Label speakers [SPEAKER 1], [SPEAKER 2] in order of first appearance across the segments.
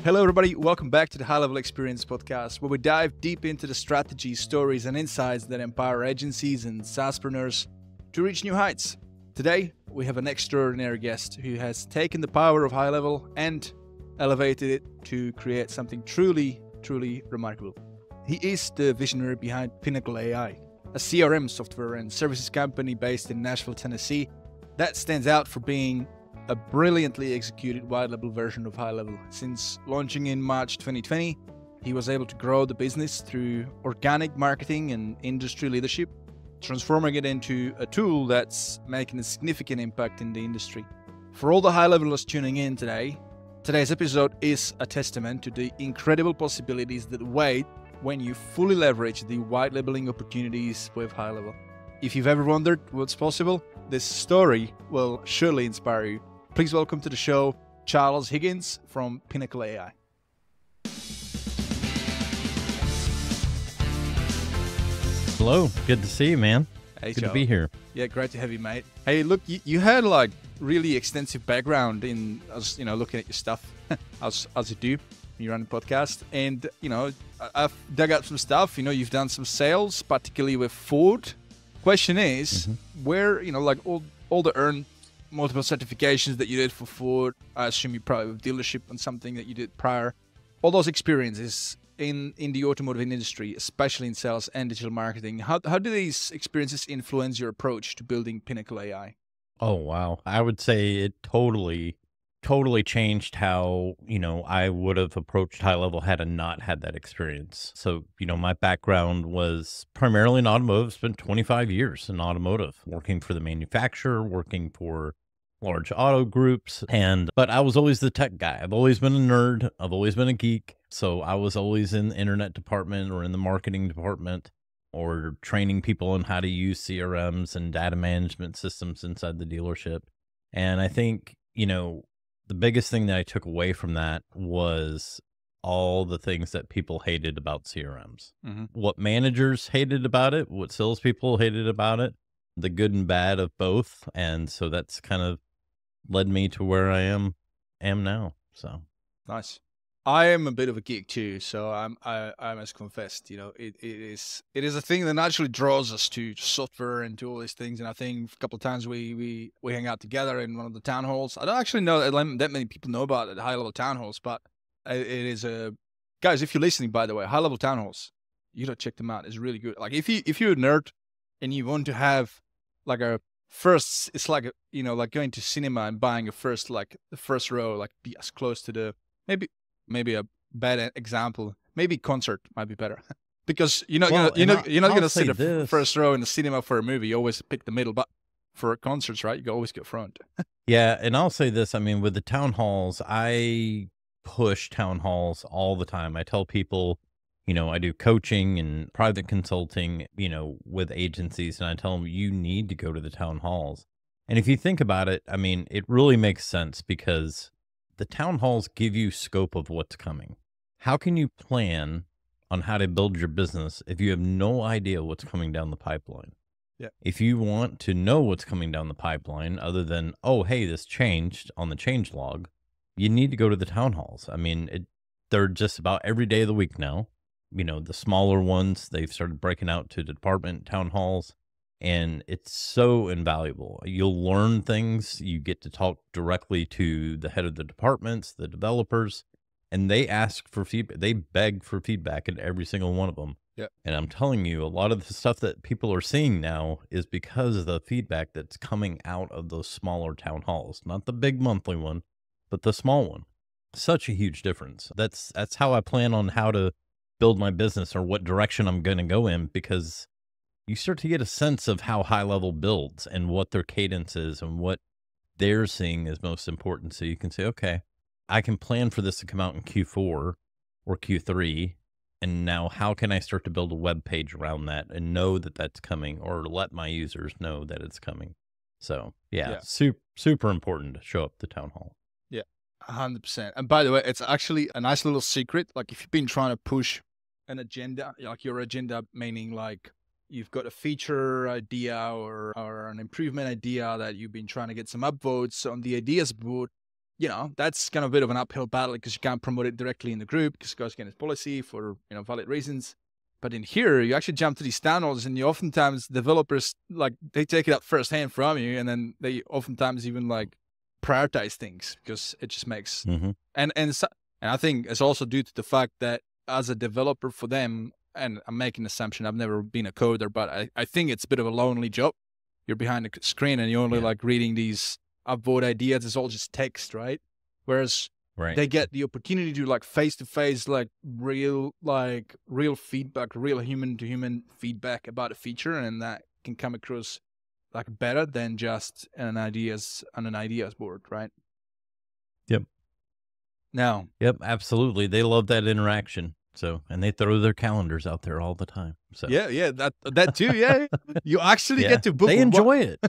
[SPEAKER 1] Hello, everybody. Welcome back to the HighLevel Experience Podcast, where we dive deep into the strategies, stories, and insights that empower agencies and SaaSpreneurs to reach new heights. Today, we have an extraordinary guest who has taken the power of HighLevel and elevated it to create something truly, truly remarkable. He is the visionary behind Pinnacle AI, a CRM software and services company based in Nashville, Tennessee, that stands out for being a brilliantly executed white-label version of HighLevel. Since launching in March 2020, he was able to grow the business through organic marketing and industry leadership, transforming it into a tool that's making a significant impact in the industry. For all the high-levelers tuning in today, today's episode is a testament to the incredible possibilities that wait when you fully leverage the white-labeling opportunities with HighLevel. If you've ever wondered what's possible, this story will surely inspire you. Please welcome to the show, Charles Higgins from Pinnacle AI.
[SPEAKER 2] Hello, good to see you, man.
[SPEAKER 1] Hey,
[SPEAKER 2] good
[SPEAKER 1] Charles.
[SPEAKER 2] to be here.
[SPEAKER 1] Yeah, great to have you, mate. Hey, look, you had like really extensive background in, looking at your stuff, as you do. You run a podcast, and I've dug up some stuff. You've done some sales, particularly with Ford. Question is, where all the earned multiple certifications that you did for Ford, I assume you probably have dealership on something that you did prior. All those experiences in the automotive industry, especially in sales and digital marketing, how do these experiences influence your approach to building Pinnacle AI?
[SPEAKER 2] Oh, wow. I would say it totally changed how, I would have approached HighLevel had I not had that experience. So, my background was primarily in automotive, spent 25 years in automotive, working for the manufacturer, working for large auto groups. But I was always the tech guy. I've always been a nerd. I've always been a geek. So I was always in the internet department or in the marketing department or training people on how to use CRMs and data management systems inside the dealership. And I think, the biggest thing that I took away from that was all the things that people hated about CRMs. What managers hated about it, what salespeople hated about it, the good and bad of both. And so that's kind of led me to where I am now. So
[SPEAKER 1] nice. I am a bit of a geek too, so I must confess, it is a thing that naturally draws us to software and to all these things. And I think a couple of times we hang out together in one of the town halls. I don't actually know that many people know about it, high level town halls, but it is guys, if you're listening, by the way, high level town halls, you gotta check them out. It's really good. Like if you're a nerd and you want to have like a first, it's like like going to cinema and buying the first row, like be as close to the maybe a bad example. Maybe concert might be better because you're not gonna sit the first row in the cinema for a movie. You always pick the middle, but for concerts, right, you always get front.
[SPEAKER 2] Yeah, and I'll say this. I mean, with the town halls, I push town halls all the time. I tell people, I do coaching and private consulting, with agencies, and I tell them you need to go to the town halls. And if you think about it, I mean, it really makes sense because the town halls give you scope of what's coming. How can you plan on how to build your business if you have no idea what's coming down the pipeline?
[SPEAKER 1] Yeah.
[SPEAKER 2] If you want to know what's coming down the pipeline, other than, oh, hey, this changed on the change log, you need to go to the town halls. I mean, they're just about every day of the week now. The smaller ones, they've started breaking out to the department town halls. And it's so invaluable. You'll learn things. You get to talk directly to the head of the departments, the developers, and they ask for feedback. They beg for feedback in every single one of them.
[SPEAKER 1] Yeah.
[SPEAKER 2] And I'm telling you, a lot of the stuff that people are seeing now is because of the feedback that's coming out of those smaller town halls, not the big monthly one, but the small one. Such a huge difference. That's how I plan on how to build my business or what direction I'm going to go in, because you start to get a sense of how HighLevel builds and what their cadence is and what they're seeing is most important. So you can say, okay, I can plan for this to come out in Q4 or Q3. And now how can I start to build a web page around that and know that that's coming, or let my users know that it's coming? So yeah. Super important to show up the town hall.
[SPEAKER 1] Yeah, 100%. And by the way, it's actually a nice little secret. Like if you've been trying to push an agenda, like your agenda, meaning like you've got a feature idea or an improvement idea that you've been trying to get some upvotes on the ideas board, that's kind of a bit of an uphill battle because you can't promote it directly in the group because it goes against policy for, valid reasons. But in here, you actually jump to these town halls, and you oftentimes developers, like, they take it up firsthand from you, and then they oftentimes even like prioritize things because it just makes and I think it's also due to the fact that as a developer for them, and I'm making an assumption, I've never been a coder, but I think it's a bit of a lonely job. You're behind the screen and you're only like reading these upvote ideas. It's all just text, right? Whereas they get the opportunity to like face-to-face, like real feedback, real human-to-human feedback about a feature, and that can come across like better than just on an ideas board, right?
[SPEAKER 2] Yep.
[SPEAKER 1] Now.
[SPEAKER 2] Yep, absolutely. They love that interaction. So, and they throw their calendars out there all the time. So
[SPEAKER 1] yeah, that too. Yeah, you actually get to book.
[SPEAKER 2] They enjoy it.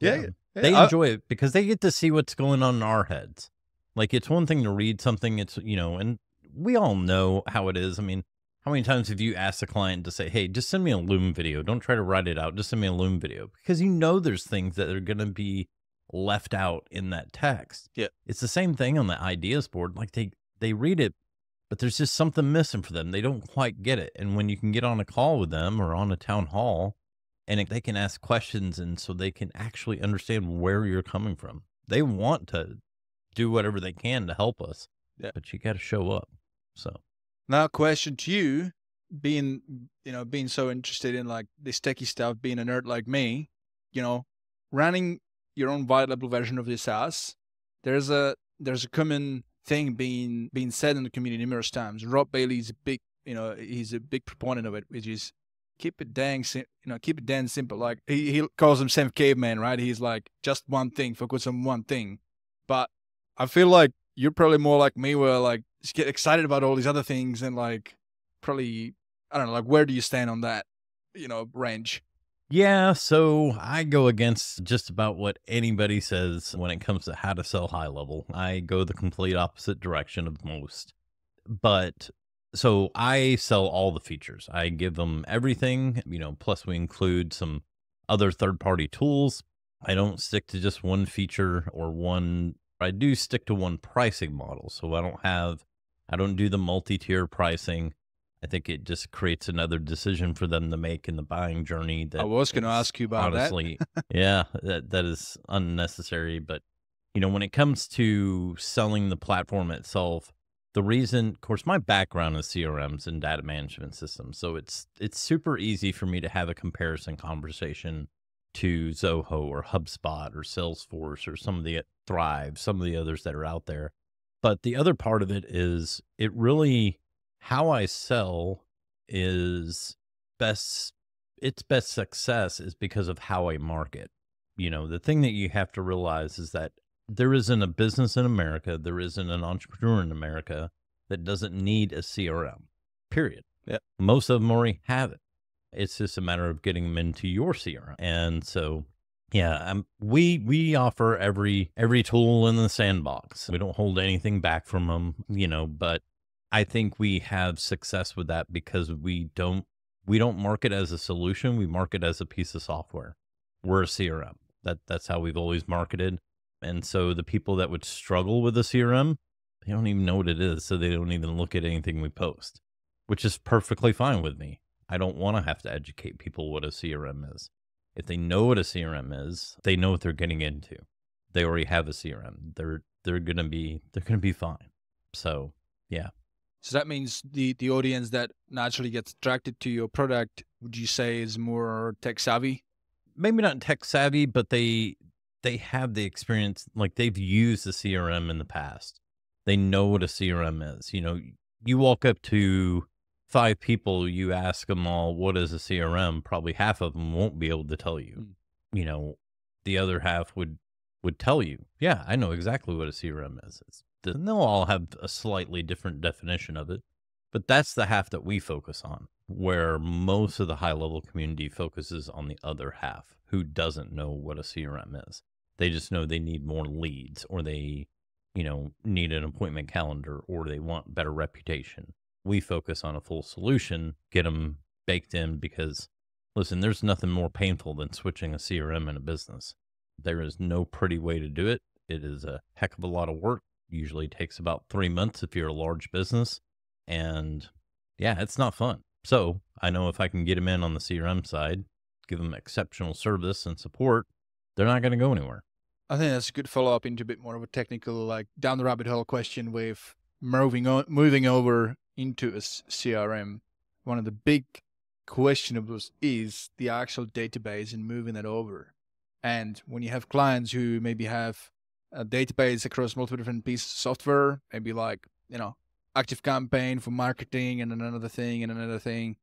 [SPEAKER 1] Yeah.
[SPEAKER 2] They enjoy it because they get to see what's going on in our heads. Like, it's one thing to read something. It's, and we all know how it is. I mean, how many times have you asked a client to say, hey, just send me a Loom video. Don't try to write it out. Just send me a Loom video, because there's things that are going to be left out in that text.
[SPEAKER 1] Yeah.
[SPEAKER 2] It's the same thing on the ideas board. Like, they read it, but there's just something missing for them. They don't quite get it. And when you can get on a call with them or on a town hall, and they can ask questions, and so they can actually understand where you're coming from. They want to do whatever they can to help us, but you got to show up. So
[SPEAKER 1] now, question to you, being so interested in like this techie stuff, being a nerd like me, running your own white label version of this SaaS, there's a common thing being said in the community numerous times. Rob Bailey's a big, he's a big proponent of it, which is keep it dang simple. Like he calls himself caveman, right? He's like, just one thing, focus on one thing. But I feel like you're probably more like me, where like just get excited about all these other things, and like probably, I don't know, like where do you stand on that, range?
[SPEAKER 2] Yeah, so I go against just about what anybody says when it comes to how to sell high level. I go the complete opposite direction of most. But so I sell all the features. I give them everything, plus we include some other third-party tools. I don't stick to just one feature or one. I do stick to one pricing model. So I don't do the multi-tier pricing. I think it just creates another decision for them to make in the buying journey. That
[SPEAKER 1] I was going to ask you about
[SPEAKER 2] honestly, that is unnecessary. But, when it comes to selling the platform itself, the reason, of course, my background is CRMs and data management systems. So it's super easy for me to have a comparison conversation to Zoho or HubSpot or Salesforce or some of the Thrive, some of the others that are out there. But the other part of it is how I sell is its best success is because of how I market. The thing that you have to realize is that there isn't a business in America, there isn't an entrepreneur in America that doesn't need a CRM, period.
[SPEAKER 1] Yeah.
[SPEAKER 2] Most of them already have it. It's just a matter of getting them into your CRM. And so, we offer every tool in the sandbox. We don't hold anything back from them, but I think we have success with that because we don't market as a solution. We market as a piece of software. We're a CRM. That's how we've always marketed. And so the people that would struggle with a CRM, they don't even know what it is. So they don't even look at anything we post, which is perfectly fine with me. I don't want to have to educate people what a CRM is. If they know what a CRM is, they know what they're getting into. They already have a CRM. They're gonna be fine. So yeah.
[SPEAKER 1] So that means the audience that naturally gets attracted to your product, would you say, is more tech savvy?
[SPEAKER 2] Maybe not tech savvy, but they have the experience. Like, they've used the CRM in the past. They know what a CRM is. You walk up to 5 people, you ask them all, what is a CRM? Probably half of them won't be able to tell you. The other half would tell you, yeah, I know exactly what a CRM is. They'll all have a slightly different definition of it, but that's the half that we focus on, where most of the high level community focuses on the other half who doesn't know what a CRM is. They just know they need more leads, or they, need an appointment calendar, or they want better reputation. We focus on a full solution, get them baked in, because listen, there's nothing more painful than switching a CRM in a business. There is no pretty way to do it. It is a heck of a lot of work. usually takes about 3 months if you're a large business. And yeah, it's not fun. So I know if I can get them in on the CRM side, give them exceptional service and support, they're not going to go anywhere.
[SPEAKER 1] I think that's a good follow-up into a bit more of a technical, like down the rabbit hole question with moving over into a CRM. One of the big questionables is the actual database and moving it over. And when you have clients who maybe have a database across multiple different pieces of software, maybe like, Active Campaign for marketing and another thing and another thing,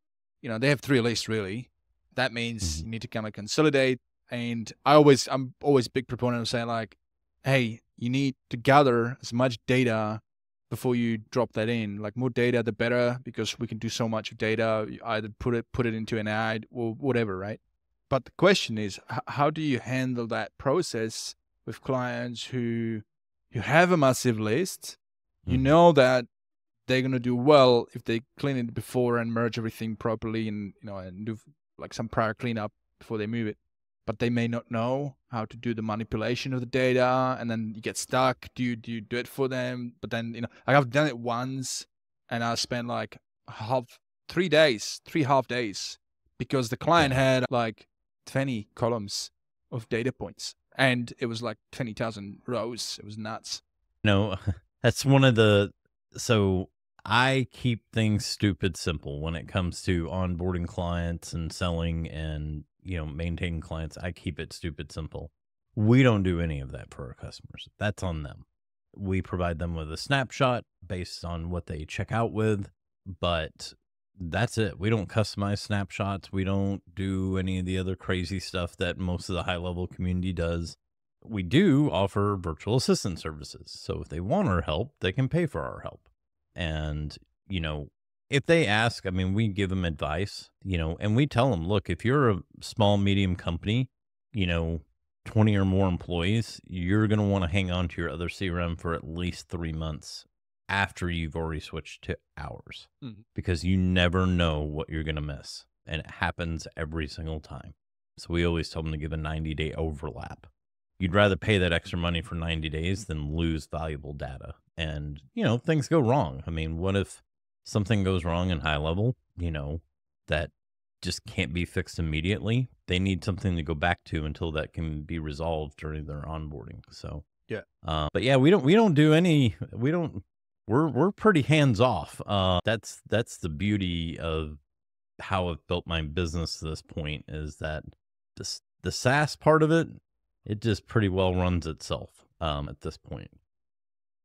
[SPEAKER 1] they have 3 lists really. That means you need to kind of consolidate. And I'm always a big proponent of saying like, hey, you need to gather as much data before you drop that in. Like more data, the better, because we can do so much of data. You either put it into an ad or whatever, right? But the question is, how do you handle that process with clients who have a massive list? You know that they're going to do well if they clean it before and merge everything properly and, and do like some prior cleanup before they move it. But they may not know how to do the manipulation of the data, and then you get stuck. Do you do it for them? But then, I've done it once, and I spent like 3 half days, because the client had like 20 columns of data points, and it was like 20,000 rows. It was nuts.
[SPEAKER 2] That's so I keep things stupid simple when it comes to onboarding clients and selling and, maintaining clients. I keep it stupid simple. We don't do any of that for our customers. That's on them. We provide them with a snapshot based on what they check out with, but that's it. We don't customize snapshots. We don't do any of the other crazy stuff that most of the high-level community does. We do offer virtual assistant services. So if they want our help, they can pay for our help. And, if they ask, we give them advice, and we tell them, look, if you're a small, medium company, 20 or more employees, you're going to want to hang on to your other CRM for at least 3 months after you've already switched to ours, because you never know what you're going to miss. And it happens every single time. So we always tell them to give a 90-day overlap. You'd rather pay that extra money for 90 days than lose valuable data. And, things go wrong. What if something goes wrong in high level, that just can't be fixed immediately? They need something to go back to until that can be resolved during their onboarding. So,
[SPEAKER 1] yeah.
[SPEAKER 2] But yeah, we're pretty hands off. That's the beauty of how I've built my business to this point, is that the SaaS part of it just pretty well runs itself at this point.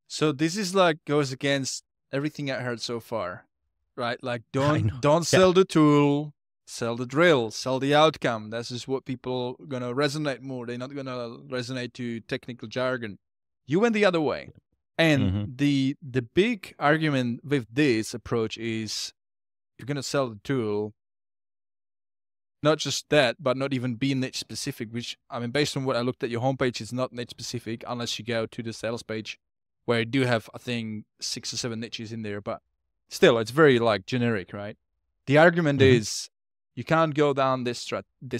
[SPEAKER 1] So this is like goes against everything I heard so far, right? Like don't sell the tool, sell the drill, sell the outcome. This is what people are gonna resonate more. They're not gonna resonate to technical jargon. You went the other way. And the big argument with this approach is you're gonna sell the tool. Not just that, but not even be niche specific, which, based on what I looked at your homepage, is not niche specific unless you go to the sales page, where you do have, I think, 6 or 7 niches in there, but still, it's very like generic, right? The argument is you can't go down this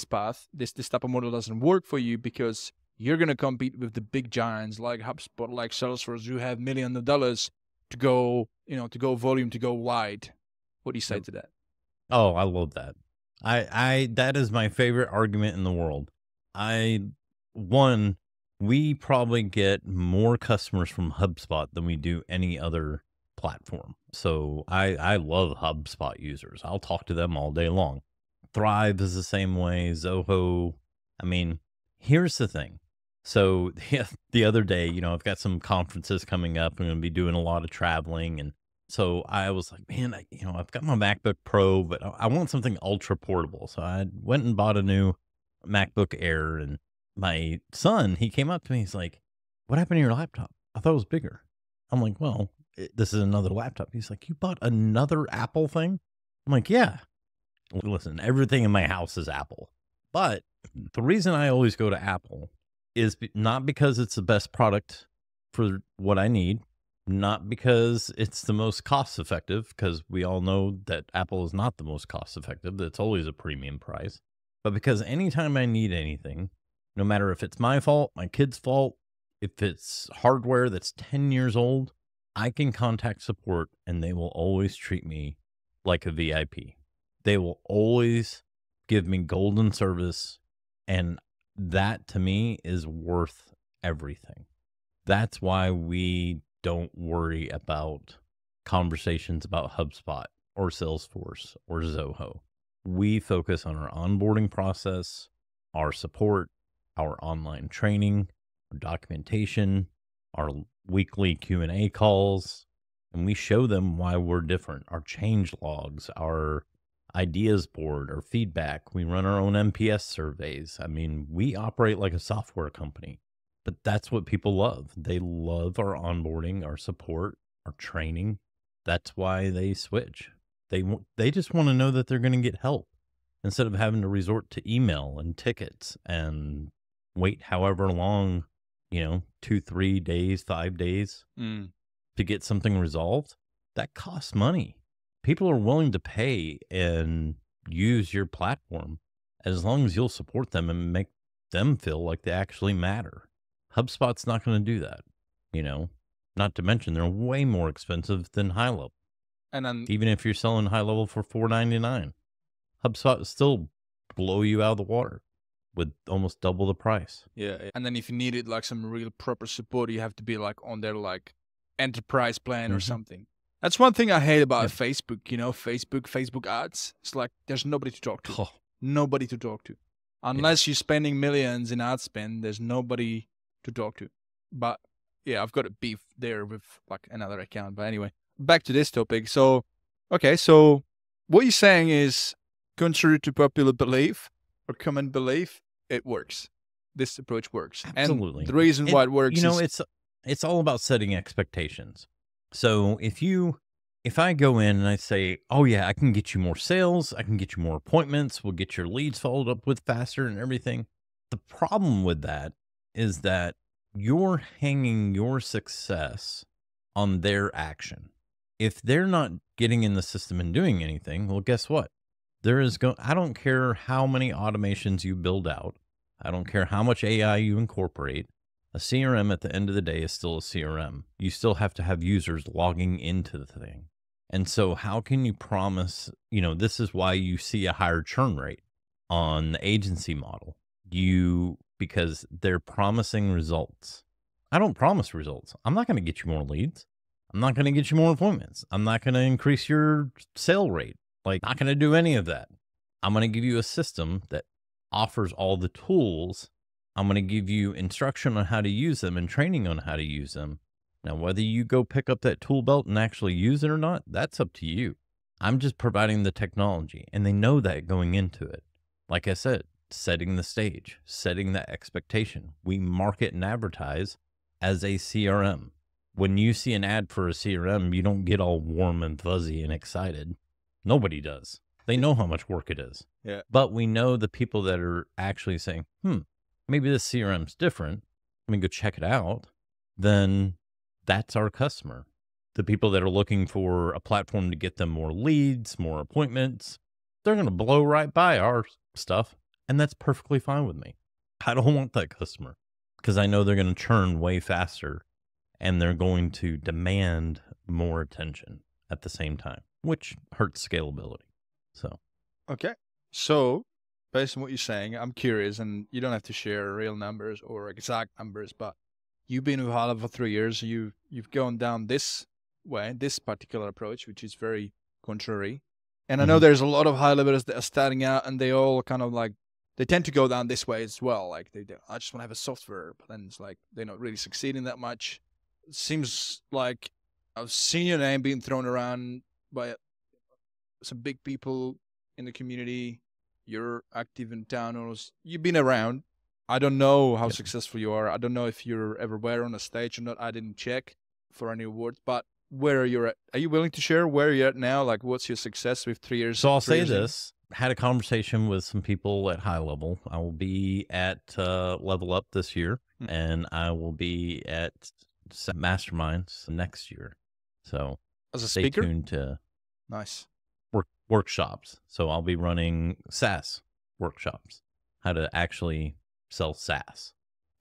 [SPEAKER 1] path. This type of model doesn't work for you, because you're going to compete with the big giants like HubSpot, like Salesforce, who have millions of dollars to go, to go volume, to go wide. What do you say to that?
[SPEAKER 2] Oh, I love that. That is my favorite argument in the world. We probably get more customers from HubSpot than we do any other platform. So I love HubSpot users. I'll talk to them all day long. Thrive is the same way. Zoho. Here's the thing. So the other day, I've got some conferences coming up. I'm going to be doing a lot of traveling, and so I was like, man, I've got my MacBook Pro, but I want something ultra portable. So I went and bought a new MacBook Air, and my son, he came up to me. He's like, what happened to your laptop? I thought it was bigger. I'm like, well, this is another laptop. He's like, you bought another Apple thing? I'm like, yeah. Listen, everything in my house is Apple. But the reason I always go to Apple is not because it's the best product for what I need, not because it's the most cost effective, because we all know that Apple is not the most cost effective. It's always a premium price. But because anytime I need anything, no matter if it's my fault, my kid's fault, If it's hardware that's 10 years old, I can contact support and they will always treat me like a VIP. They will always give me golden service. And that to me is worth everything. That's why we don't worry about conversations about HubSpot or Salesforce or Zoho. We focus on our onboarding process, our support, our online training, our documentation, our weekly Q&A calls, and we show them why we're different, our change logs, our ideas board, our feedback. We run our own NPS surveys. I mean, we operate like a software company, but that's what people love. They love our onboarding, our support, our training. That's why they switch. They just want to know that they're going to get help instead of having to resort to email and tickets and wait however long, 2, 3 days, 5 days to get something resolved. That costs money. People are willing to pay and use your platform as long as you'll support them and make them feel like they actually matter. HubSpot's not going to do that, not to mention they're way more expensive than HighLevel.
[SPEAKER 1] And then
[SPEAKER 2] Even if you're selling HighLevel for $4.99, HubSpot will still blow you out of the water with almost double the price.
[SPEAKER 1] yeah. And then if you needed like some real proper support, you have to be like on their like enterprise plan or something. That's one thing I hate about Facebook, Facebook ads. It's like there's nobody to talk to. Nobody to talk to. Unless you're spending millions in ad spend, there's nobody to talk to. But yeah, I've got a beef there with like another account. But anyway, back to this topic. So, okay, so what you're saying is, contrary to popular belief or common belief, it works. This approach works.
[SPEAKER 2] Absolutely.
[SPEAKER 1] And the reason why it works is...
[SPEAKER 2] it's all about setting expectations. So if I go in and I say, oh yeah, I can get you more sales, I can get you more appointments, we'll get your leads followed up with faster and everything. The problem with that is that you're hanging your success on their action. If they're not getting in the system and doing anything, well, guess what? I don't care how many automations you build out. I don't care how much AI you incorporate. A CRM at the end of the day is still a CRM. You still have to have users logging into the thing. And so how can you promise, this is why you see a higher churn rate on the agency model. Because they're promising results. I don't promise results. I'm not going to get you more leads. I'm not going to get you more appointments. I'm not going to increase your sale rate. Not going to do any of that. I'm going to give you a system that offers all the tools. I'm going to give you instruction on how to use them and training on how to use them. Now, whether you go pick up that tool belt and actually use it or not, that's up to you. I'm just providing the technology, and they know that going into it. Like I said, setting the stage, setting the expectation. We market and advertise as a CRM. When you see an ad for a CRM, you don't get all warm and fuzzy and excited. Nobody does. They know how much work it is.
[SPEAKER 1] Yeah.
[SPEAKER 2] But we know the people that are actually saying, maybe this CRM's different. Let me go check it out. Then that's our customer. The people that are looking for a platform to get them more leads, more appointments, they're going to blow right by our stuff. And that's perfectly fine with me. I don't want that customer because I know they're going to churn way faster and they're going to demand more attention at the same time, which hurts scalability.
[SPEAKER 1] Okay. So based on what you're saying, I'm curious, and you don't have to share real numbers or exact numbers, but you've been with HighLevel for 3 years. You've gone down this way, this particular approach, which is very contrary. And I know there's a lot of high levelers that are starting out, and they all kind of like, they tend to go down this way as well. Like I just want to have a software, but then it's like they're not really succeeding that much. It seems like I've seen your name being thrown around by some big people in the community. You're active in town halls. You've been around. I don't know how successful you are. I don't know if you're ever on a stage or not. I didn't check for any awards, but where are you at? Are you willing to share where you're at now? Like, what's your success with 3 years?
[SPEAKER 2] So I'll say this. Had a conversation with some people at HighLevel. I will be at Level Up this year, and I will be at Masterminds next year. So
[SPEAKER 1] as a
[SPEAKER 2] stay
[SPEAKER 1] speaker?
[SPEAKER 2] tuned to
[SPEAKER 1] Nice.
[SPEAKER 2] workshops. So I'll be running SaaS workshops, how to actually sell SaaS.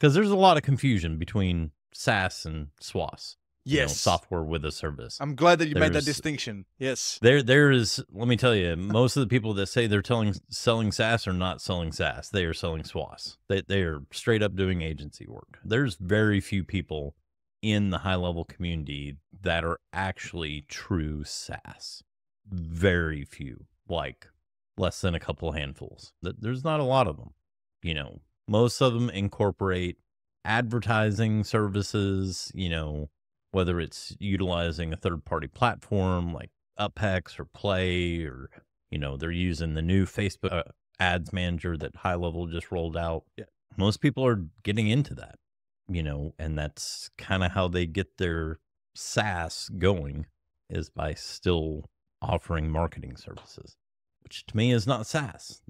[SPEAKER 2] Because there's a lot of confusion between SaaS and SWAS.
[SPEAKER 1] Yes.
[SPEAKER 2] Software with a service.
[SPEAKER 1] I'm glad that you made that distinction. Yes.
[SPEAKER 2] There is, let me tell you, most of the people that say they're selling SaaS are not selling SaaS. They are selling SWAS. They are straight up doing agency work. There's very few people in the high-level community that are actually true SaaS. Very few, like less than a couple handfuls. There's not a lot of them. Most of them incorporate advertising services, whether it's utilizing a third-party platform like Upex or Play, or, they're using the new Facebook ads manager that HighLevel just rolled out.
[SPEAKER 1] Yeah.
[SPEAKER 2] Most people are getting into that, and that's kind of how they get their SaaS going, is by still offering marketing services, which to me is not SaaS.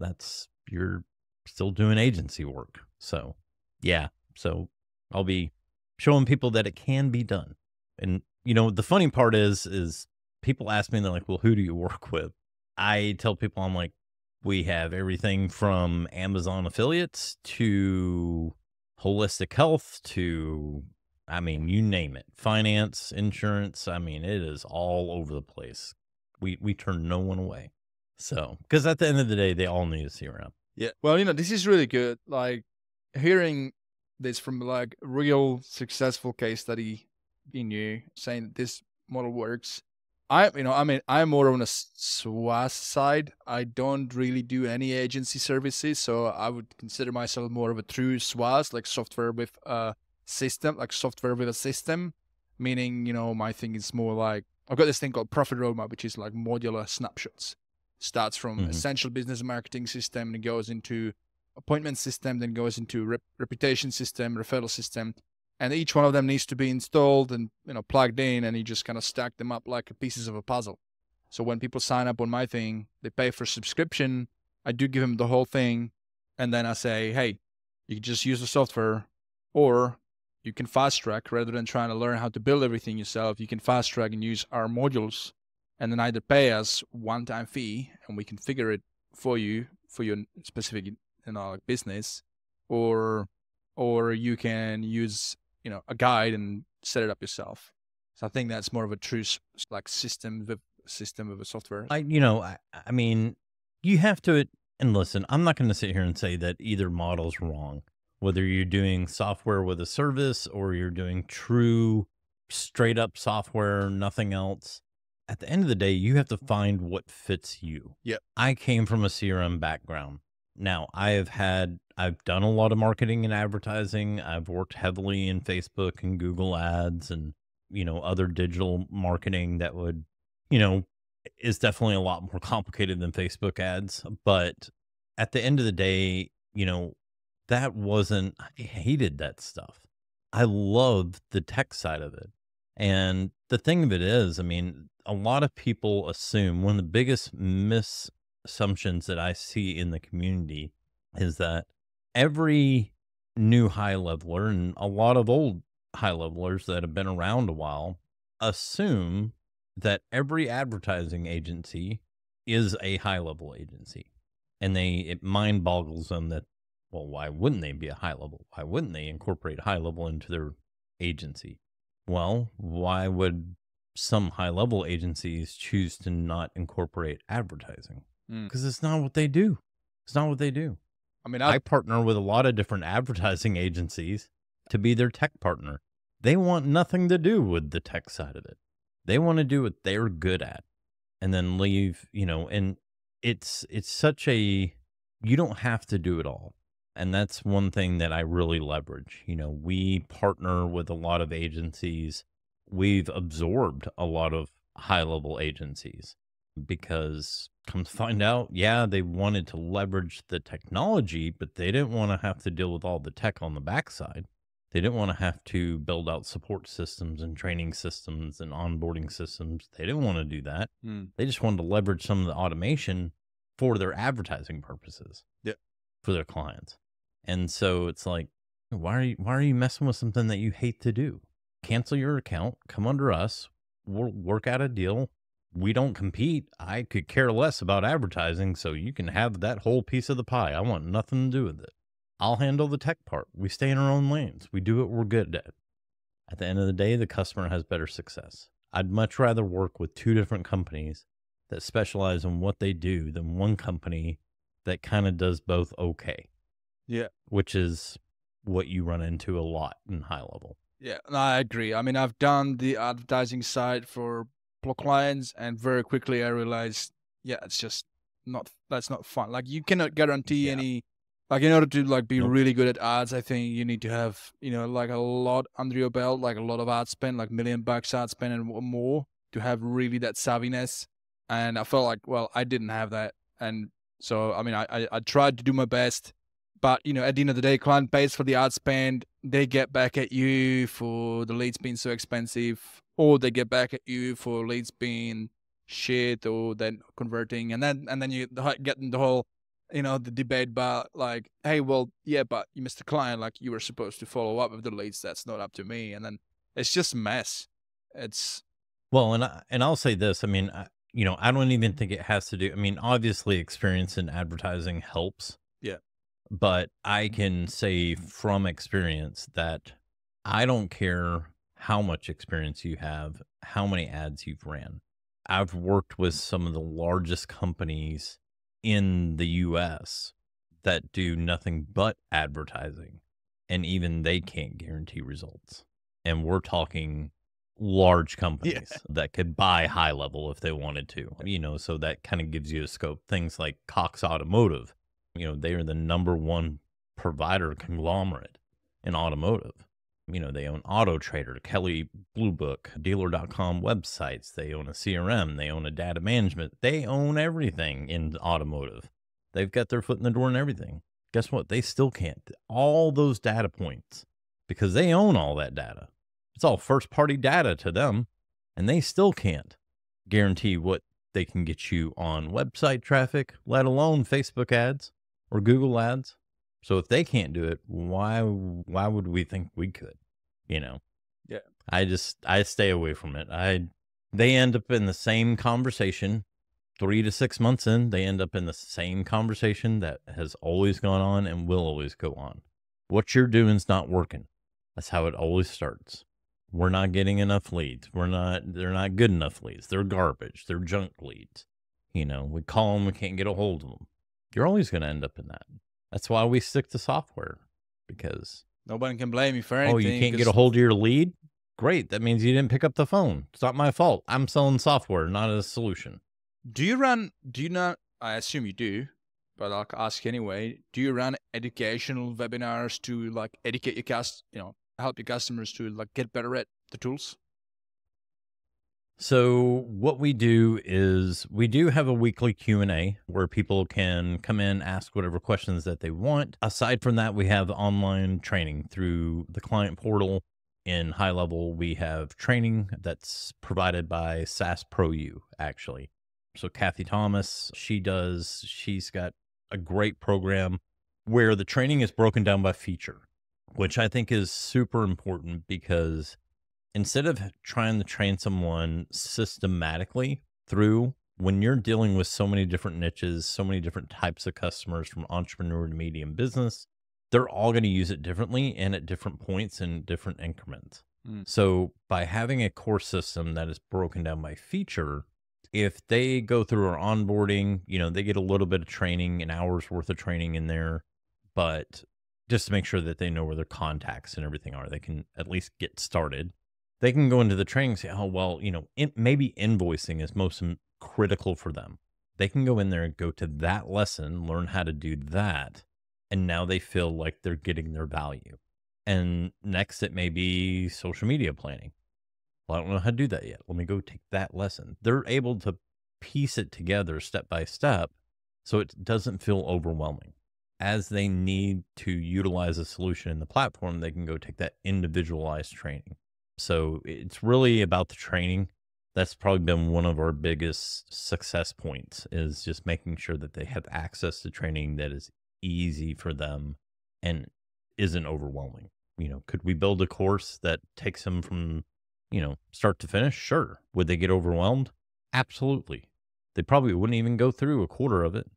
[SPEAKER 2] You're still doing agency work. So, yeah. So I'll be showing people that it can be done. And, the funny part is people ask me, and they're like, well, who do you work with? I tell people, I'm like, we have everything from Amazon affiliates to holistic health to, you name it, finance, insurance. It is all over the place. We turn no one away. So, because at the end of the day, they all need a CRM.
[SPEAKER 1] Yeah. Well, this is really good. Like hearing this from like a real successful case study in you saying that this model works. I'm more on a SaaS side. I don't really do any agency services. So I would consider myself more of a true SaaS, like software with a system, meaning, my thing is more like, I've got this thing called Profit Roadmap, which is like modular snapshots. Starts from essential business marketing system and goes into appointment system, then goes into reputation system, referral system. And each one of them needs to be installed and, plugged in, and you just kind of stack them up like pieces of a puzzle. So when people sign up on my thing, they pay for subscription. I do give them the whole thing. And then I say, hey, you can just use the software, or you can fast track rather than trying to learn how to build everything yourself. You can fast track and use our modules, and then either pay us one-time fee and we configure it for you for your specific business, or you can use a guide and set it up yourself. So I think that's more of a true system of a software.
[SPEAKER 2] You have to, and listen, I'm not going to sit here and say that either model's wrong. Whether you're doing software with a service or you're doing true straight up software, nothing else. At the end of the day, you have to find what fits you.
[SPEAKER 1] Yep.
[SPEAKER 2] I came from a CRM background. Now, I've done a lot of marketing and advertising. I've worked heavily in Facebook and Google ads and, other digital marketing that would, is definitely a lot more complicated than Facebook ads. But at the end of the day, I hated that stuff. I loved the tech side of it. And the thing of it is, a lot of people assume, one of the biggest misassumptions that I see in the community is that every new high leveler and a lot of old high levelers that have been around a while assume that every advertising agency is a high level agency. And it mind boggles them that, well, why wouldn't they be a high level? Why wouldn't they incorporate high level into their agency? Well, why would some high level agencies choose to not incorporate advertising? Because it's not what they do. It's not what they do. I partner with a lot of different advertising agencies to be their tech partner. They want nothing to do with the tech side of it. They want to do what they're good at and then leave, and it's such a, you don't have to do it all. And that's one thing that I really leverage. We partner with a lot of agencies. We've absorbed a lot of high level agencies because come to find out, yeah, they wanted to leverage the technology, but they didn't want to have to deal with all the tech on the backside. They didn't want to have to build out support systems and training systems and onboarding systems. They didn't want to do that. They just wanted to leverage some of the automation for their advertising purposes.
[SPEAKER 1] Yep.
[SPEAKER 2] For their clients. And so it's like, why are you messing with something that you hate to do? Cancel your account, come under us, we'll work out a deal. We don't compete. I could care less about advertising, so you can have that whole piece of the pie. I want nothing to do with it. I'll handle the tech part. We stay in our own lanes. We do what we're good at. At the end of the day, the customer has better success. I'd much rather work with two different companies that specialize in what they do than one company that kind of does both okay.
[SPEAKER 1] Yeah.
[SPEAKER 2] Which is what you run into a lot in high level.
[SPEAKER 1] Yeah, no, I agree. I mean, I've done the advertising side for clients, and very quickly I realized, yeah, it's just that's not fun. Like, you cannot guarantee any, like, in order to like be really good at ads, I think you need to have, like a lot under your belt, like a lot of ad spend, like $1 million ad spend and more to have really that savviness. And I felt like, well, I didn't have that. And so, I mean, I tried to do my best. But, at the end of the day, client pays for the ad spend. They get back at you for the leads being so expensive, or they get back at you for leads being shit, or then converting. And then you get in the whole, the debate about like, hey, well, yeah, but you missed the client. Like, you were supposed to follow up with the leads. That's not up to me. And then it's just a mess.
[SPEAKER 2] Well, and I'll say this. I mean, I don't even think it has to do. I mean, obviously, experience in advertising helps.
[SPEAKER 1] Yeah.
[SPEAKER 2] But I can say from experience that I don't care how much experience you have, how many ads you've ran. I've worked with some of the largest companies in the US that do nothing but advertising, and even they can't guarantee results. And we're talking large companies that could buy high level if they wanted to, so that kind of gives you a scope. Things like Cox Automotive. They are the number one provider conglomerate in automotive. They own Auto Trader, Kelly Blue Book, Dealer.com websites. They own a CRM. They own a data management. They own everything in automotive. They've got their foot in the door and everything. Guess what? They still can't. All those data points, because they own all that data. It's all first party data to them, and they still can't guarantee what they can get you on website traffic, let alone Facebook ads or Google ads. So if they can't do it, why would we think we could? Yeah. I stay away from it. They end up in the same conversation 3 to 6 months in. They end up in the same conversation that has always gone on and will always go on. What you're doing is not working. That's how it always starts. We're not getting enough leads. They're not good enough leads. They're garbage. They're junk leads. We call them, we can't get a hold of them. You're always going to end up in that. That's why we stick to software, because
[SPEAKER 1] nobody can blame you for anything.
[SPEAKER 2] Oh, you can't get a hold of your lead? Great. That means you didn't pick up the phone. It's not my fault. I'm selling software, not a solution.
[SPEAKER 1] Do you not, I assume you do, but I'll ask anyway, do you run educational webinars to like educate your help your customers to like get better at the tools?
[SPEAKER 2] So what we do is we do have a weekly Q&A where people can come in, ask whatever questions that they want. Aside from that, we have online training through the client portal. In HighLevel, we have training that's provided by SaaS Pro U, actually. So Kathy Thomas, she's got a great program where the training is broken down by feature, which I think is super important, because instead of trying to train someone systematically through, when you're dealing with so many different niches, so many different types of customers, from entrepreneur to medium business, they're all going to use it differently and at different points in different increments. So by having a core system that is broken down by feature, if they go through our onboarding, they get a little bit of training, an hour's worth of training in there, but just to make sure that they know where their contacts and everything are, they can at least get started. They can go into the training and say, oh, well, maybe invoicing is most critical for them. They can go in there and go to that lesson, learn how to do that, and now they feel like they're getting their value. And next, it may be social media planning. Well, I don't know how to do that yet. Let me go take that lesson. They're able to piece it together step by step so it doesn't feel overwhelming. As they need to utilize a solution in the platform, they can go take that individualized training. So it's really about the training. That's probably been one of our biggest success points, is just making sure that they have access to training that is easy for them and isn't overwhelming. Could we build a course that takes them from, start to finish? Sure. Would they get overwhelmed? Absolutely. They probably wouldn't even go through a quarter of it,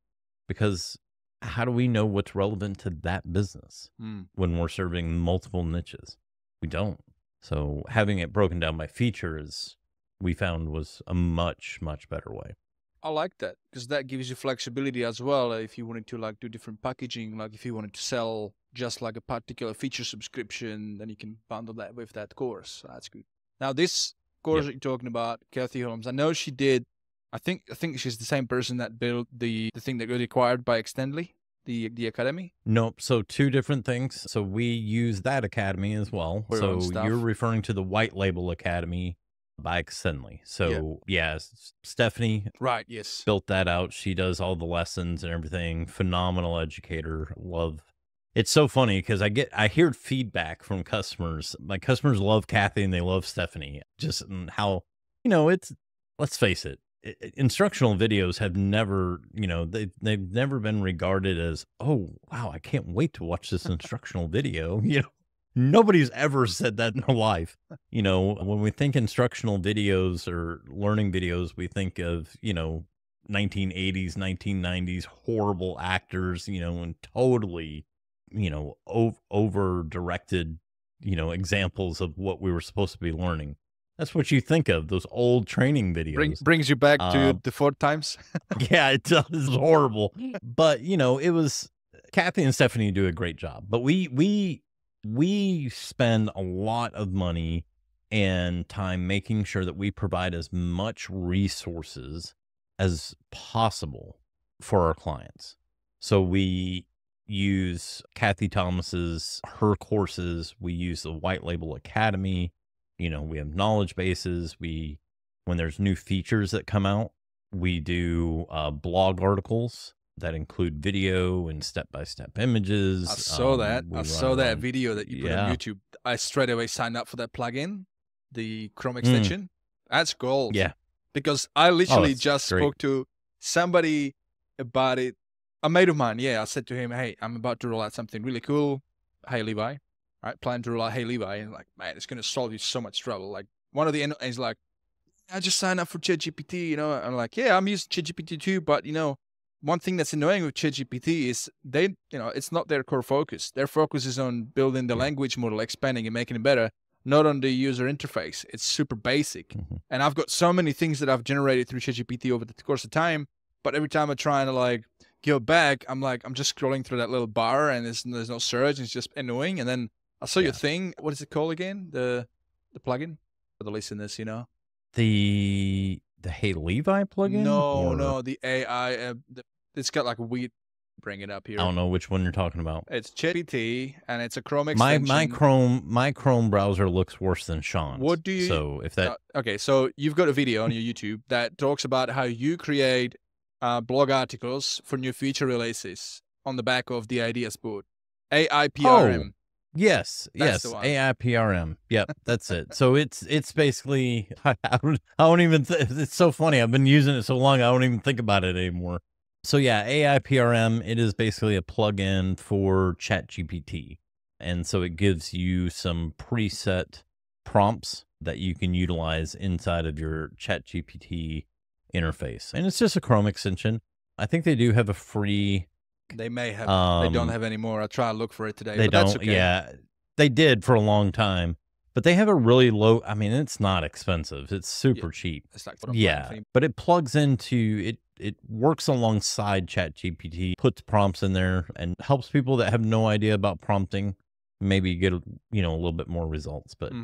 [SPEAKER 2] because how do we know what's relevant to that business when we're serving multiple niches? We don't. So having it broken down by features, we found was a much, much better way.
[SPEAKER 1] I like that because that gives you flexibility as well. If you wanted to like do different packaging, like if you wanted to sell just like a particular feature subscription, then you can bundle that with that course. So that's good. Now this course that you're talking about, Kathy Holmes, I know she did. I think she's the same person that built the thing that got acquired by Extendly, the academy.
[SPEAKER 2] Nope. So two different things. So we use that academy as well.
[SPEAKER 1] For your own
[SPEAKER 2] So
[SPEAKER 1] stuff.
[SPEAKER 2] you're referring to the HighLevel Academy by Extendly. So yeah, Stephanie
[SPEAKER 1] Right. Yes.
[SPEAKER 2] built that out. She does all the lessons and everything. Phenomenal educator. Love. It's so funny because I hear feedback from customers. My customers love Kathy and they love Stephanie. Just how, let's face it, instructional videos have never, they've never been regarded as, oh, wow, I can't wait to watch this instructional video. Nobody's ever said that in their life. When we think instructional videos or learning videos, we think of, 1980s, 1990s horrible actors, and totally, over directed, examples of what we were supposed to be learning. That's what you think of, those old training videos.
[SPEAKER 1] Brings you back to the 4 times.
[SPEAKER 2] Yeah, it does. It's horrible. But, it was, Kathy and Stephanie do a great job. But we spend a lot of money and time making sure that we provide as much resources as possible for our clients. So we use Kathy Thomas's, her courses. We use the HighLevel Academy. We have knowledge bases. When there's new features that come out, we do blog articles that include video and step-by-step images.
[SPEAKER 1] I saw that. I saw that video that you put on YouTube. I straight away signed up for that plugin, the Chrome extension. That's gold.
[SPEAKER 2] Yeah.
[SPEAKER 1] Because I literally just spoke to somebody about it. A mate of mine, I said to him, hey, I'm about to roll out something really cool. Hey, Levi. Right, plan to roll out Hey Levi, and like, man, it's gonna solve you so much trouble. Like one of the is like, I just signed up for ChatGPT, I'm like, yeah, I'm using ChatGPT too, but one thing that's annoying with ChatGPT is they, it's not their core focus. Their focus is on building the language model, expanding and making it better, not on the user interface. It's super basic, and I've got so many things that I've generated through ChatGPT over the course of time, but every time I try to like go back, I'm just scrolling through that little bar, and there's no search. It's just annoying, and then I saw your thing. What is it called again? The plugin for the listeners,
[SPEAKER 2] The Hey Levi plugin?
[SPEAKER 1] No, the AI. It's got like a weird. Bring it up here.
[SPEAKER 2] I don't know which one you're talking about.
[SPEAKER 1] It's ChatGPT, and it's a Chrome extension.
[SPEAKER 2] My Chrome browser looks worse than Sean's.
[SPEAKER 1] What do you?
[SPEAKER 2] So if that
[SPEAKER 1] okay, so you've got a video on your YouTube that talks about how you create blog articles for new feature releases on the back of the ideas board. AIPRM.
[SPEAKER 2] Yes, AIPRM. Yep, that's it. So it's basically I don't even it's so funny. I've been using it so long I don't even think about it anymore. So yeah, AIPRM, it is basically a plugin for ChatGPT. And so it gives you some preset prompts that you can utilize inside of your ChatGPT interface. And it's just a Chrome extension. I think they do have a free.
[SPEAKER 1] They may have. They don't have any more. I'll try to look for it today.
[SPEAKER 2] They
[SPEAKER 1] but
[SPEAKER 2] don't.
[SPEAKER 1] That's okay.
[SPEAKER 2] Yeah, they did for a long time, but they have a really low. I mean, it's not expensive. It's super cheap.
[SPEAKER 1] It's like
[SPEAKER 2] but it plugs into it. It works alongside ChatGPT, puts prompts in there, and helps people that have no idea about prompting maybe get a little bit more results. But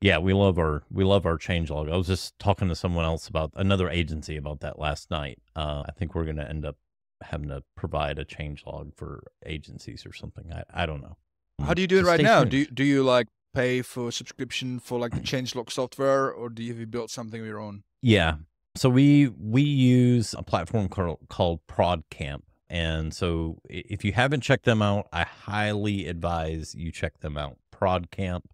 [SPEAKER 2] yeah, we love our changelog. I was just talking to someone else about another agency about that last night. I think we're going to end up having to provide a changelog for agencies or something. I don't know.
[SPEAKER 1] How do you do it right now? Do you like pay for subscription for like the changelog software, or do you build something of your own?
[SPEAKER 2] Yeah. So we use a platform called ProdCamp. And so if you haven't checked them out, I highly advise you check them out. ProdCamp.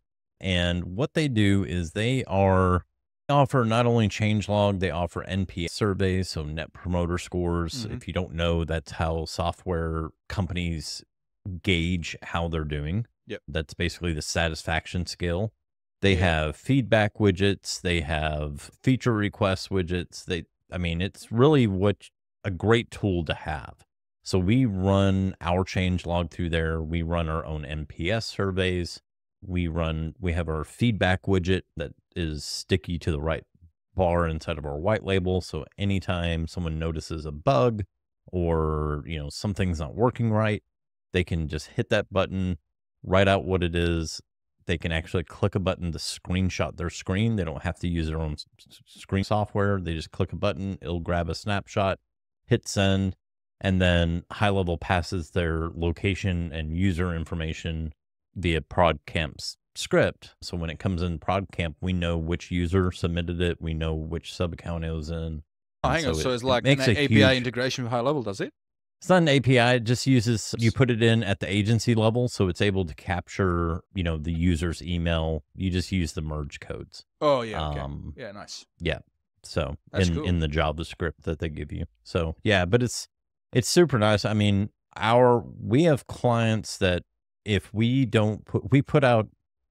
[SPEAKER 2] And what they do is they offer not only changelog, they offer NPS surveys, so net promoter scores. If you don't know, that's how software companies gauge how they're doing.
[SPEAKER 1] Yep.
[SPEAKER 2] That's basically the satisfaction scale. They have feedback widgets. They have feature request widgets. It's really a great tool to have. So we run our change log through there. We run our own NPS surveys. We have our feedback widget that is sticky to the right bar inside of our white label. So anytime someone notices a bug or, something's not working right, they can just hit that button, write out what it is. They can actually click a button to screenshot their screen. They don't have to use their own screen software. They just click a button. It'll grab a snapshot, hit send, and then HighLevel passes their location and user information via ProdCamp's script. So when it comes in ProdCamp, we know which user submitted it. We know which sub account it was in.
[SPEAKER 1] Oh, hang on. So it's like an API integration with HighLevel, does it?
[SPEAKER 2] It's not an API. It just uses, you put it in at the agency level. So it's able to capture, the user's email. You just use the merge codes.
[SPEAKER 1] Oh, yeah. Okay. Yeah, nice.
[SPEAKER 2] Yeah. So
[SPEAKER 1] cool.
[SPEAKER 2] in the JavaScript that they give you. So yeah, but it's super nice. I mean, we have clients that if we put out,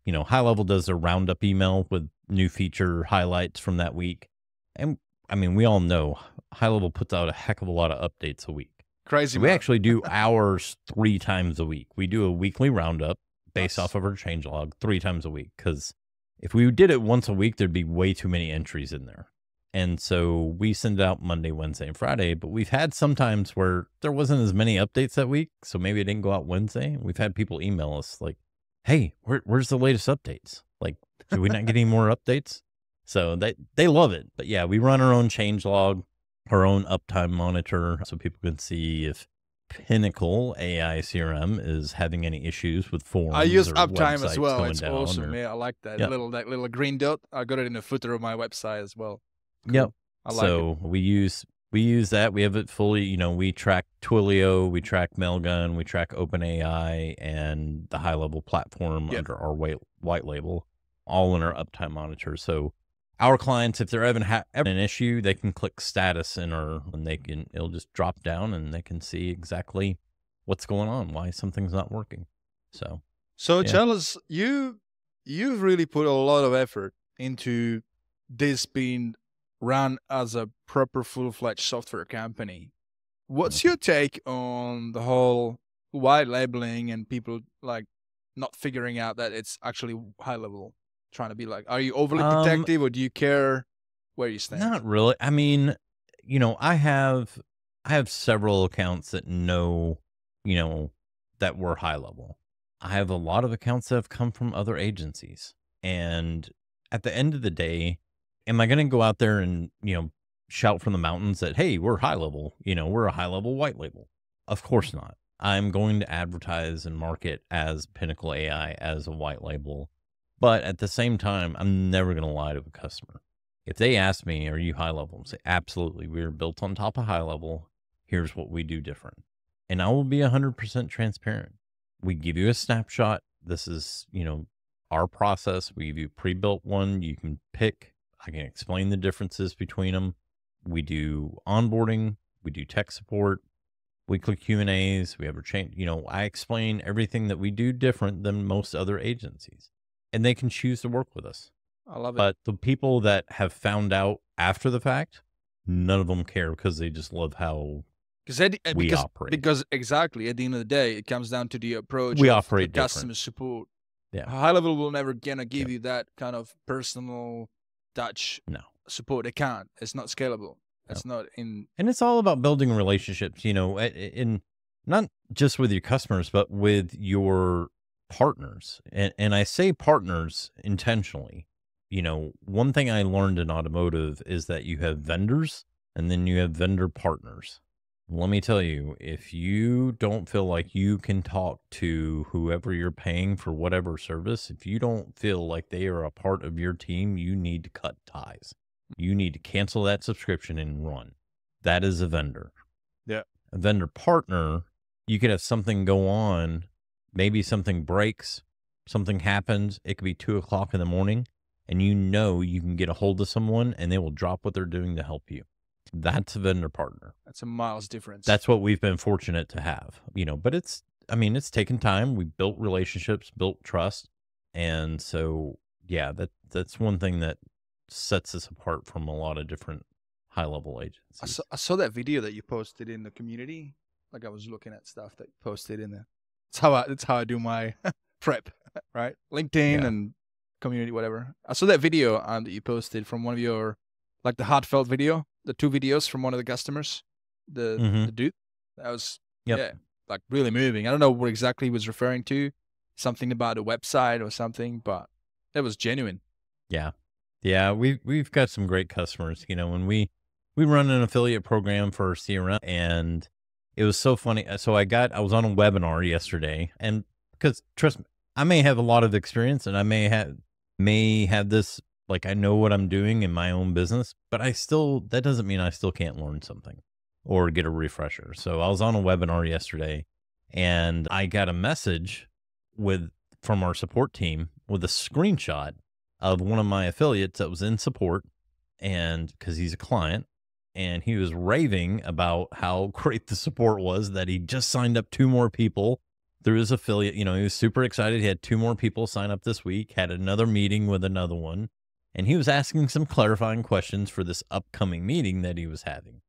[SPEAKER 2] HighLevel does their roundup email with new feature highlights from that week. And I mean, we all know HighLevel puts out a heck of a lot of updates a week.
[SPEAKER 1] Crazy.
[SPEAKER 2] We actually do ours 3 times a week. We do a weekly roundup based off of our change log 3 times a week. Because if we did it once a week, there'd be way too many entries in there. And so we send it out Monday, Wednesday, and Friday. But we've had sometimes where there wasn't as many updates that week. So maybe it didn't go out Wednesday. We've had people email us like, hey, where's the latest updates? Like, do we not get any more updates? So they love it. But yeah, we run our own change log, our own uptime monitor, so people can see if Pinnacle AI CRM is having any issues with forms.
[SPEAKER 1] I use
[SPEAKER 2] or
[SPEAKER 1] uptime as
[SPEAKER 2] websites
[SPEAKER 1] well.
[SPEAKER 2] going
[SPEAKER 1] It's
[SPEAKER 2] down
[SPEAKER 1] awesome.
[SPEAKER 2] or-
[SPEAKER 1] Yeah, I like that.
[SPEAKER 2] Yep.
[SPEAKER 1] Little green dot. I got it in the footer of my website as well. Cool.
[SPEAKER 2] Yep.
[SPEAKER 1] I like it.
[SPEAKER 2] So we use that. We have it fully, we track Twilio, we track Mailgun, we track OpenAI and the HighLevel platform
[SPEAKER 1] Yep.
[SPEAKER 2] under our white label, all in our uptime monitor. So our clients, if they're having an issue, they can click status and it'll just drop down and they can see exactly what's going on, why something's not working. So yeah.
[SPEAKER 1] Charles, you've really put a lot of effort into this being run as a proper full-fledged software company. What's your take on the whole white labeling and people like not figuring out that it's actually HighLevel? Trying to be like, are you overly protective or do you care where you stand?
[SPEAKER 2] Not really. I mean, I have several accounts that know, that we're HighLevel. I have a lot of accounts that have come from other agencies. And at the end of the day, am I going to go out there and, shout from the mountains that, hey, we're HighLevel, we're a HighLevel white label? Of course not. I'm going to advertise and market as Pinnacle AI as a white label. But at the same time, I'm never going to lie to a customer. If they ask me, are you HighLevel? I say, absolutely. We're built on top of HighLevel. Here's what we do different. And I will be 100% transparent. We give you a snapshot. This is, our process. We give you a pre-built one. You can pick. I can explain the differences between them. We do onboarding. We do tech support, weekly Q&As. We have a change. I explain everything that we do different than most other agencies. And they can choose to work with us.
[SPEAKER 1] I love it.
[SPEAKER 2] But the people that have found out after the fact, none of them care because they just love how we operate.
[SPEAKER 1] Because exactly, at the end of the day, it comes down to the approach
[SPEAKER 2] we
[SPEAKER 1] of
[SPEAKER 2] operate
[SPEAKER 1] the customer support.
[SPEAKER 2] Yeah.
[SPEAKER 1] HighLevel will never gonna give you that kind of personal touch support. It can't. It's not scalable. It's not in.
[SPEAKER 2] And it's all about building relationships, in not just with your customers, but with your partners. And I say partners intentionally. One thing I learned in automotive is that you have vendors and then you have vendor partners. Let me tell you, if you don't feel like you can talk to whoever you're paying for whatever service, if you don't feel like they are a part of your team, you need to cut ties. You need to cancel that subscription and run. That is a vendor.
[SPEAKER 1] Yeah.
[SPEAKER 2] A vendor partner, you could have something go on. Maybe something breaks, something happens. It could be 2:00 in the morning and you can get a hold of someone and they will drop what they're doing to help you. That's a vendor partner.
[SPEAKER 1] That's a miles difference.
[SPEAKER 2] That's what we've been fortunate to have, but it's taken time. We built relationships, built trust. And so, yeah, that's one thing that sets us apart from a lot of different HighLevel agencies.
[SPEAKER 1] I saw that video that you posted in the community. Like I was looking at stuff that you posted in there. That's how I do my prep, right? LinkedIn and community, whatever. I saw that video that you posted from one of your, like the heartfelt video, the 2 videos from one of the customers, the dude. That was like really moving. I don't know what exactly he was referring to, something about a website or something, but that was genuine.
[SPEAKER 2] Yeah. Yeah. We've got some great customers, when we run an affiliate program for CRM, and it was so funny. So I was on a webinar yesterday, and because trust me, I may have a lot of experience and I may have this, like I know what I'm doing in my own business, but that doesn't mean I still can't learn something or get a refresher. So I was on a webinar yesterday, and I got a message from our support team with a screenshot of one of my affiliates that was in support, and because he's a client, and he was raving about how great the support was, that he just signed up 2 more people through his affiliate. He was super excited. He had 2 more people sign up this week, had another meeting with another one, and he was asking some clarifying questions for this upcoming meeting that he was having.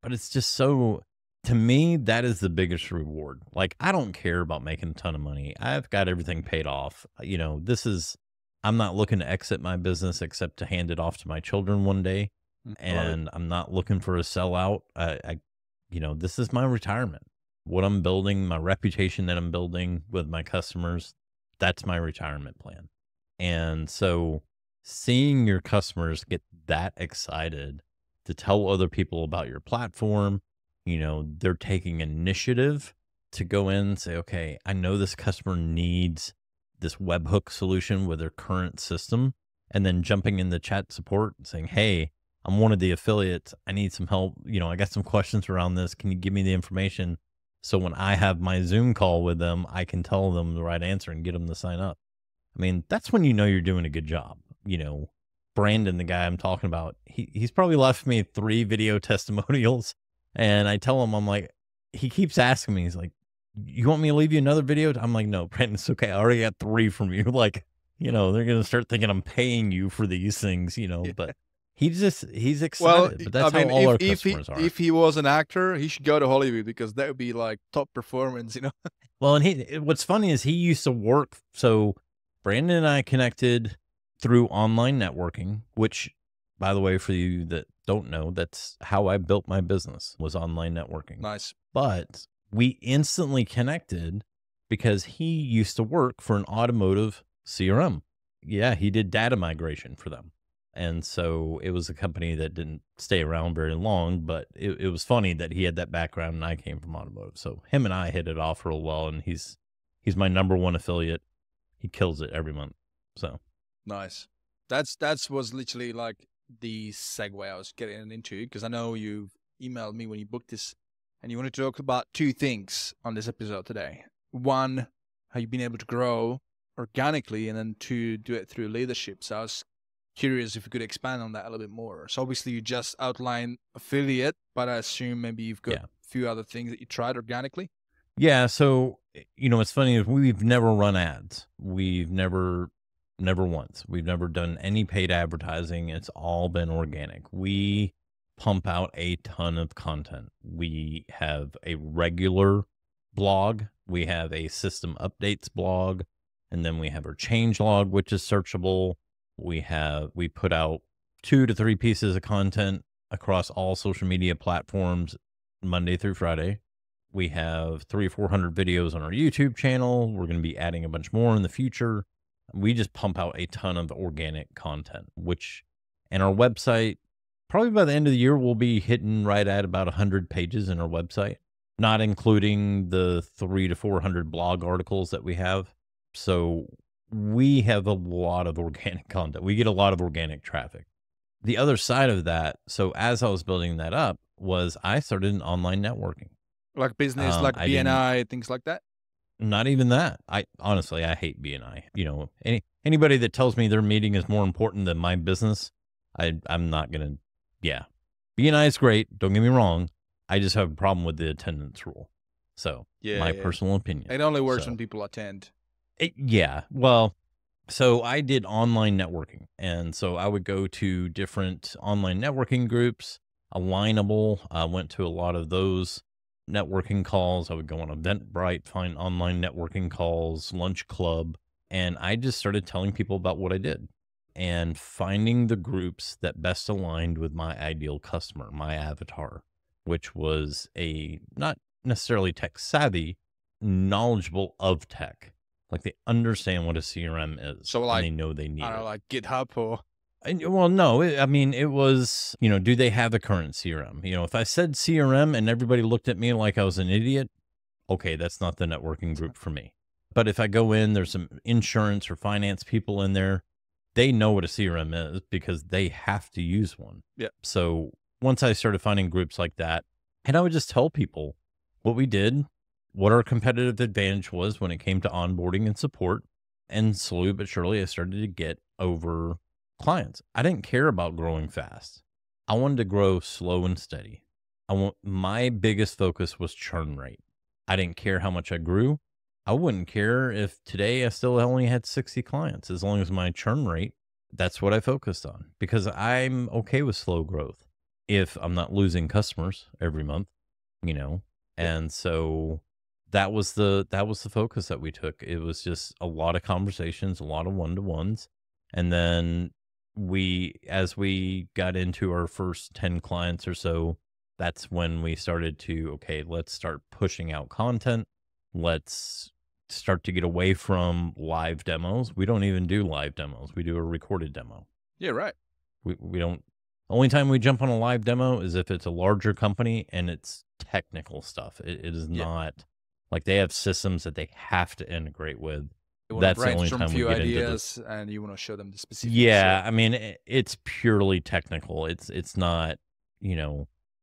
[SPEAKER 2] But it's just to me, that is the biggest reward. Like, I don't care about making a ton of money. I've got everything paid off. I'm not looking to exit my business except to hand it off to my children one day. And I'm not looking for a sellout. This is my retirement. What I'm building, my reputation that I'm building with my customers, that's my retirement plan. And so seeing your customers get that excited to tell other people about your platform, they're taking initiative to go in and say, okay, I know this customer needs this webhook solution with their current system, and then jumping in the chat support and saying, hey, I'm one of the affiliates. I need some help. I got some questions around this. Can you give me the information? So when I have my Zoom call with them, I can tell them the right answer and get them to sign up. I mean, that's when you're doing a good job. Brandon, the guy I'm talking about, he's probably left me 3 video testimonials, and I tell him, I'm like, he keeps asking me, he's like, you want me to leave you another video? I'm like, no, Brandon, it's okay. I already got 3 from you. Like, they're going to start thinking I'm paying you for these things, but he's excited.
[SPEAKER 1] Well,
[SPEAKER 2] but that's how all our customers are.
[SPEAKER 1] If he was an actor, he should go to Hollywood, because that would be like top performance,
[SPEAKER 2] Well, and what's funny is he used to work. So Brandon and I connected through online networking, which, by the way, for you that don't know, that's how I built my business, was online networking.
[SPEAKER 1] Nice.
[SPEAKER 2] But we instantly connected because he used to work for an automotive CRM. Yeah, he did data migration for them. And so it was a company that didn't stay around very long, but it was funny that he had that background and I came from automotive. So him and I hit it off real well, and he's my number 1 affiliate. He kills it every month. So
[SPEAKER 1] nice. That's was literally like the segue I was getting into, because I know you emailed me when you booked this, and you wanted to talk about 2 things on this episode today. 1, how you've been able to grow organically, and then 2, do it through leadership. So I was curious if you could expand on that a little bit more. So obviously you just outlined affiliate, but I assume maybe you've got a few other things that you tried organically.
[SPEAKER 2] Yeah. So, what's funny is we've never run ads. We've never once. We've never done any paid advertising. It's all been organic. We pump out a ton of content. We have a regular blog. We have a system updates blog, and then we have our change log, which is searchable. We put out 2 to 3 pieces of content across all social media platforms, Monday through Friday. We have 300 or 400 videos on our YouTube channel. We're going to be adding a bunch more in the future. We just pump out a ton of organic content, and our website, probably by the end of the year, we'll be hitting right at about 100 pages in our website, not including the 300 to 400 blog articles that we have. So we have a lot of organic content. We get a lot of organic traffic. The other side of that, so as I was building that up, was I started in online networking.
[SPEAKER 1] Like business, like BNI, things like that?
[SPEAKER 2] Not even that. Honestly, I hate BNI. Anybody that tells me their meeting is more important than my business, I'm not going to, BNI is great. Don't get me wrong. I just have a problem with the attendance rule. So my personal opinion.
[SPEAKER 1] It only works when people attend.
[SPEAKER 2] Well, so I did online networking. And so I would go to different online networking groups, Alignable. I went to a lot of those. networking calls. I would go on Eventbrite, find online networking calls, lunch club. And I just started telling people about what I did and finding the groups that best aligned with my ideal customer, my avatar, which was a not necessarily tech savvy, knowledgeable of tech. Like they understand what a CRM is,
[SPEAKER 1] So
[SPEAKER 2] and
[SPEAKER 1] like,
[SPEAKER 2] they know they need
[SPEAKER 1] I don't
[SPEAKER 2] it.
[SPEAKER 1] know, like GitHub or
[SPEAKER 2] Well, no, I mean, it was, do they have a current CRM? If I said CRM and everybody looked at me like I was an idiot, okay, that's not the networking group for me. But if I go in, there's some insurance or finance people in there, they know what a CRM is because they have to use one.
[SPEAKER 1] Yeah.
[SPEAKER 2] So once I started finding groups like that, and I would just tell people what we did, what our competitive advantage was when it came to onboarding and support. And slowly but surely, I started to get over clients. I didn't care about growing fast. I wanted to grow slow and steady. My biggest focus was churn rate. I didn't care how much I grew. I wouldn't care if today I still only had 60 clients, as long as my churn rate, that's what I focused on, because I'm okay with slow growth if I'm not losing customers every month, And so that was the focus that we took. It was just a lot of conversations, a lot of one-to-ones. And then as we got into our first 10 clients or so, that's when we started to, okay, let's start pushing out content. Let's start to get away from live demos. We don't even do live demos. We do a recorded demo.
[SPEAKER 1] Yeah, right.
[SPEAKER 2] We don't, only time we jump on a live demo is if it's a larger company and it's technical stuff. It is not like they have systems that they have to integrate with. That's the only time we get into this.
[SPEAKER 1] And you want to show them the specifics.
[SPEAKER 2] Yeah, I mean, it's purely technical. It's not,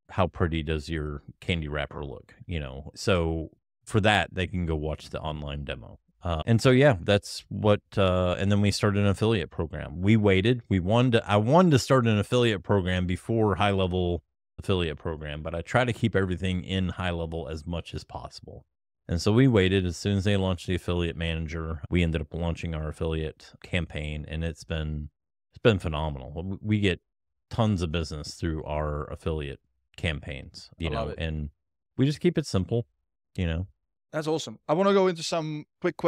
[SPEAKER 2] how pretty does your candy wrapper look, So for that, they can go watch the online demo. And so, yeah, that's what, and then we started an affiliate program. We waited. I wanted to start an affiliate program before HighLevel affiliate program, but I try to keep everything in HighLevel as much as possible. And so we waited. As soon as they launched the affiliate manager, we ended up launching our affiliate campaign, and it's been phenomenal. We get tons of business through our affiliate campaigns, and we just keep it simple,
[SPEAKER 1] That's awesome. I want to go into some quick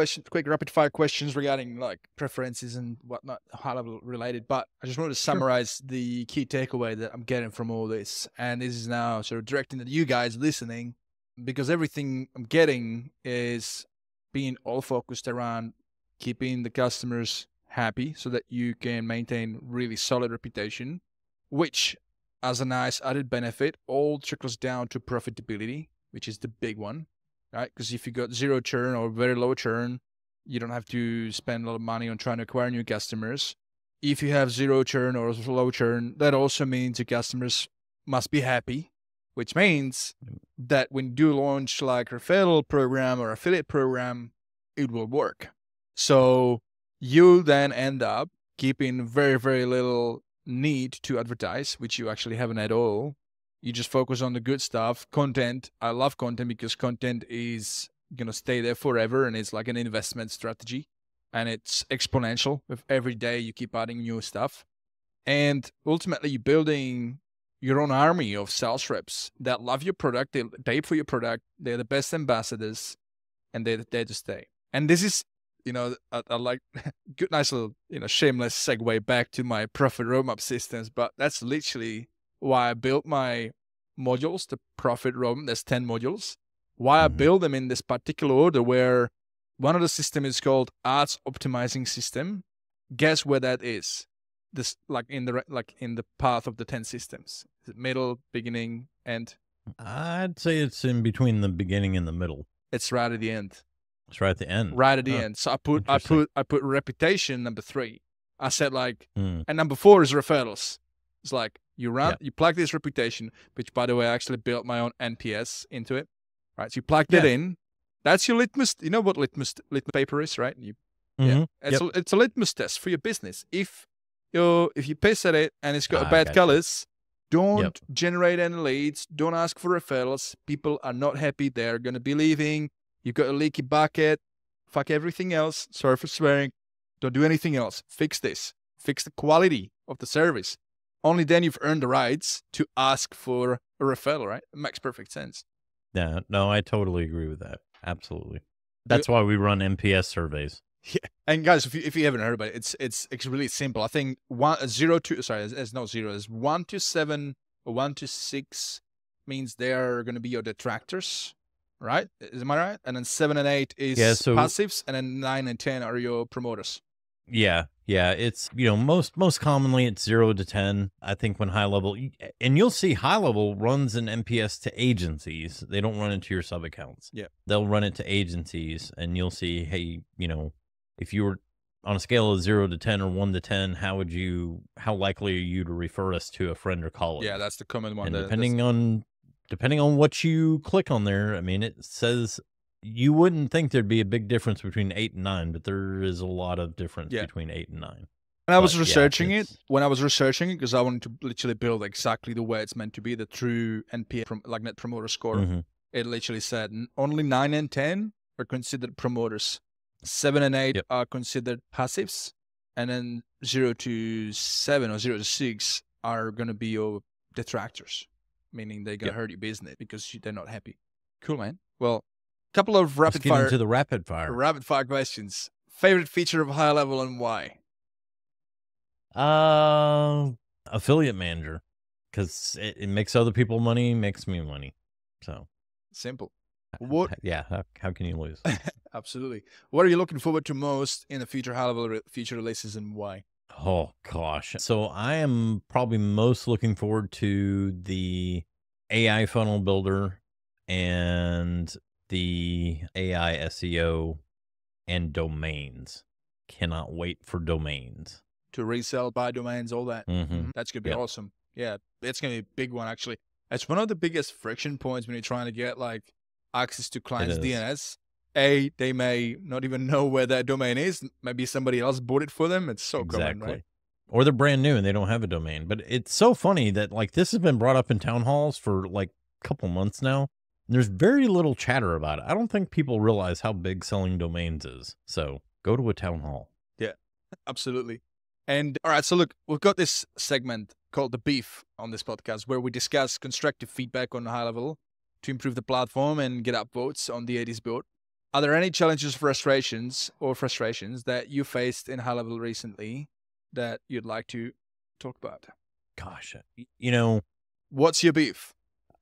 [SPEAKER 1] rapid fire questions regarding like preferences and whatnot, high level related, but I just wanted to summarize the key takeaway that I'm getting from all this. And this is now sort of directing at you guys listening, because everything I'm getting is being all focused around keeping the customers happy so that you can maintain really solid reputation, which as a nice added benefit all trickles down to profitability, which is the big one, right? Because if you got zero churn or very low churn, you don't have to spend a lot of money on trying to acquire new customers. If you have zero churn or low churn, that also means your customers must be happy, which means that when you do launch like referral program or affiliate program, it will work. So you then end up keeping very, very little need to advertise, which you actually haven't at all. You just focus on the good stuff. Content. I love content because content is going to stay there forever, and it's like an investment strategy, and it's exponential. With every day you keep adding new stuff. And ultimately you're building your own army of sales reps that love your product, they pay for your product, they're the best ambassadors, and they're there to stay. And this is, I like good, nice little, shameless segue back to my profit roadmap systems, but that's literally why I built my modules, the profit roadmap. There's 10 modules. Why I build them in this particular order, where one of the systems is called Ads Optimizing System. Guess where that is? This in the path of the 10 systems. Is it middle, beginning, end?
[SPEAKER 2] I'd say it's in between the beginning and the middle.
[SPEAKER 1] It's right at the end.
[SPEAKER 2] It's right at the end.
[SPEAKER 1] Right at the end. So I put reputation number 3. I said and number 4 is referrals. It's like you plug this reputation, which by the way I actually built my own NPS into it. Right. So you plug that in. That's your litmus. You know what litmus paper is, right? It's a litmus test for your business. If you piss at it and it's got bad colors, don't generate any leads. Don't ask for referrals. People are not happy. They're going to be leaving. You've got a leaky bucket. Fuck everything else. Sorry for swearing. Don't do anything else. Fix this. Fix the quality of the service. Only then you've earned the rights to ask for a referral, right? It makes perfect sense.
[SPEAKER 2] Yeah, no, I totally agree with that. Absolutely. That's why we run NPS surveys.
[SPEAKER 1] Yeah. And guys, if you haven't heard about it, it's really simple. I think 0 to, sorry, it's not 0, it's 1 to 7 or 1 to 6 means they are going to be your detractors, right? Am I right? And then 7 and 8 is passives, and then 9 and 10 are your promoters.
[SPEAKER 2] Yeah. It's, most commonly it's 0 to 10. I think when HighLevel, and you'll see HighLevel runs an NPS to agencies. They don't run it to your sub accounts.
[SPEAKER 1] Yeah.
[SPEAKER 2] They'll run it to agencies, and you'll see, hey, if you were on a scale of 0 to 10 or 1 to 10, how likely are you to refer us to a friend or colleague?
[SPEAKER 1] Yeah, that's the common one.
[SPEAKER 2] And depending on what you click on there, I mean, it says you wouldn't think there'd be a big difference between 8 and 9, but there is a lot of difference between 8 and 9.
[SPEAKER 1] When I was researching it, because I wanted to literally build exactly the way it's meant to be, the true NPS, like Net Promoter Score, it literally said only 9 and 10 are considered promoters. 7 and 8 are considered passives, and then 0 to 7 or 0 to 6 are going to be your detractors, meaning they're going to hurt your business because they're not happy. Cool, man. Well, couple of
[SPEAKER 2] Let's get into the rapid fire
[SPEAKER 1] questions. Favorite feature of HighLevel and why?
[SPEAKER 2] Affiliate manager, because it makes other people money, makes me money. So
[SPEAKER 1] simple.
[SPEAKER 2] How can you lose?
[SPEAKER 1] Absolutely. What are you looking forward to most in the future HighLevel feature releases and why?
[SPEAKER 2] Oh gosh. So I am probably most looking forward to the AI funnel builder and the AI SEO and domains. Cannot wait for domains.
[SPEAKER 1] To resell, buy domains, all that. That's going to be awesome. Yeah, it's going to be a big one, actually. It's one of the biggest friction points when you're trying to get access to clients' DNS. They may not even know where that domain is. Maybe somebody else bought it for them. It's so common, right?
[SPEAKER 2] Or they're brand new and they don't have a domain. But it's so funny that this has been brought up in town halls for a couple months now. There's very little chatter about it. I don't think people realize how big selling domains is. So go to a town hall.
[SPEAKER 1] Yeah, absolutely. And all right, so look, we've got this segment called The Beef on this podcast where we discuss constructive feedback on HighLevel to improve the platform and get upvotes on the 80s build. Are there any challenges, frustrations that you faced in HighLevel recently that you'd like to talk about?
[SPEAKER 2] Gosh,
[SPEAKER 1] what's your beef?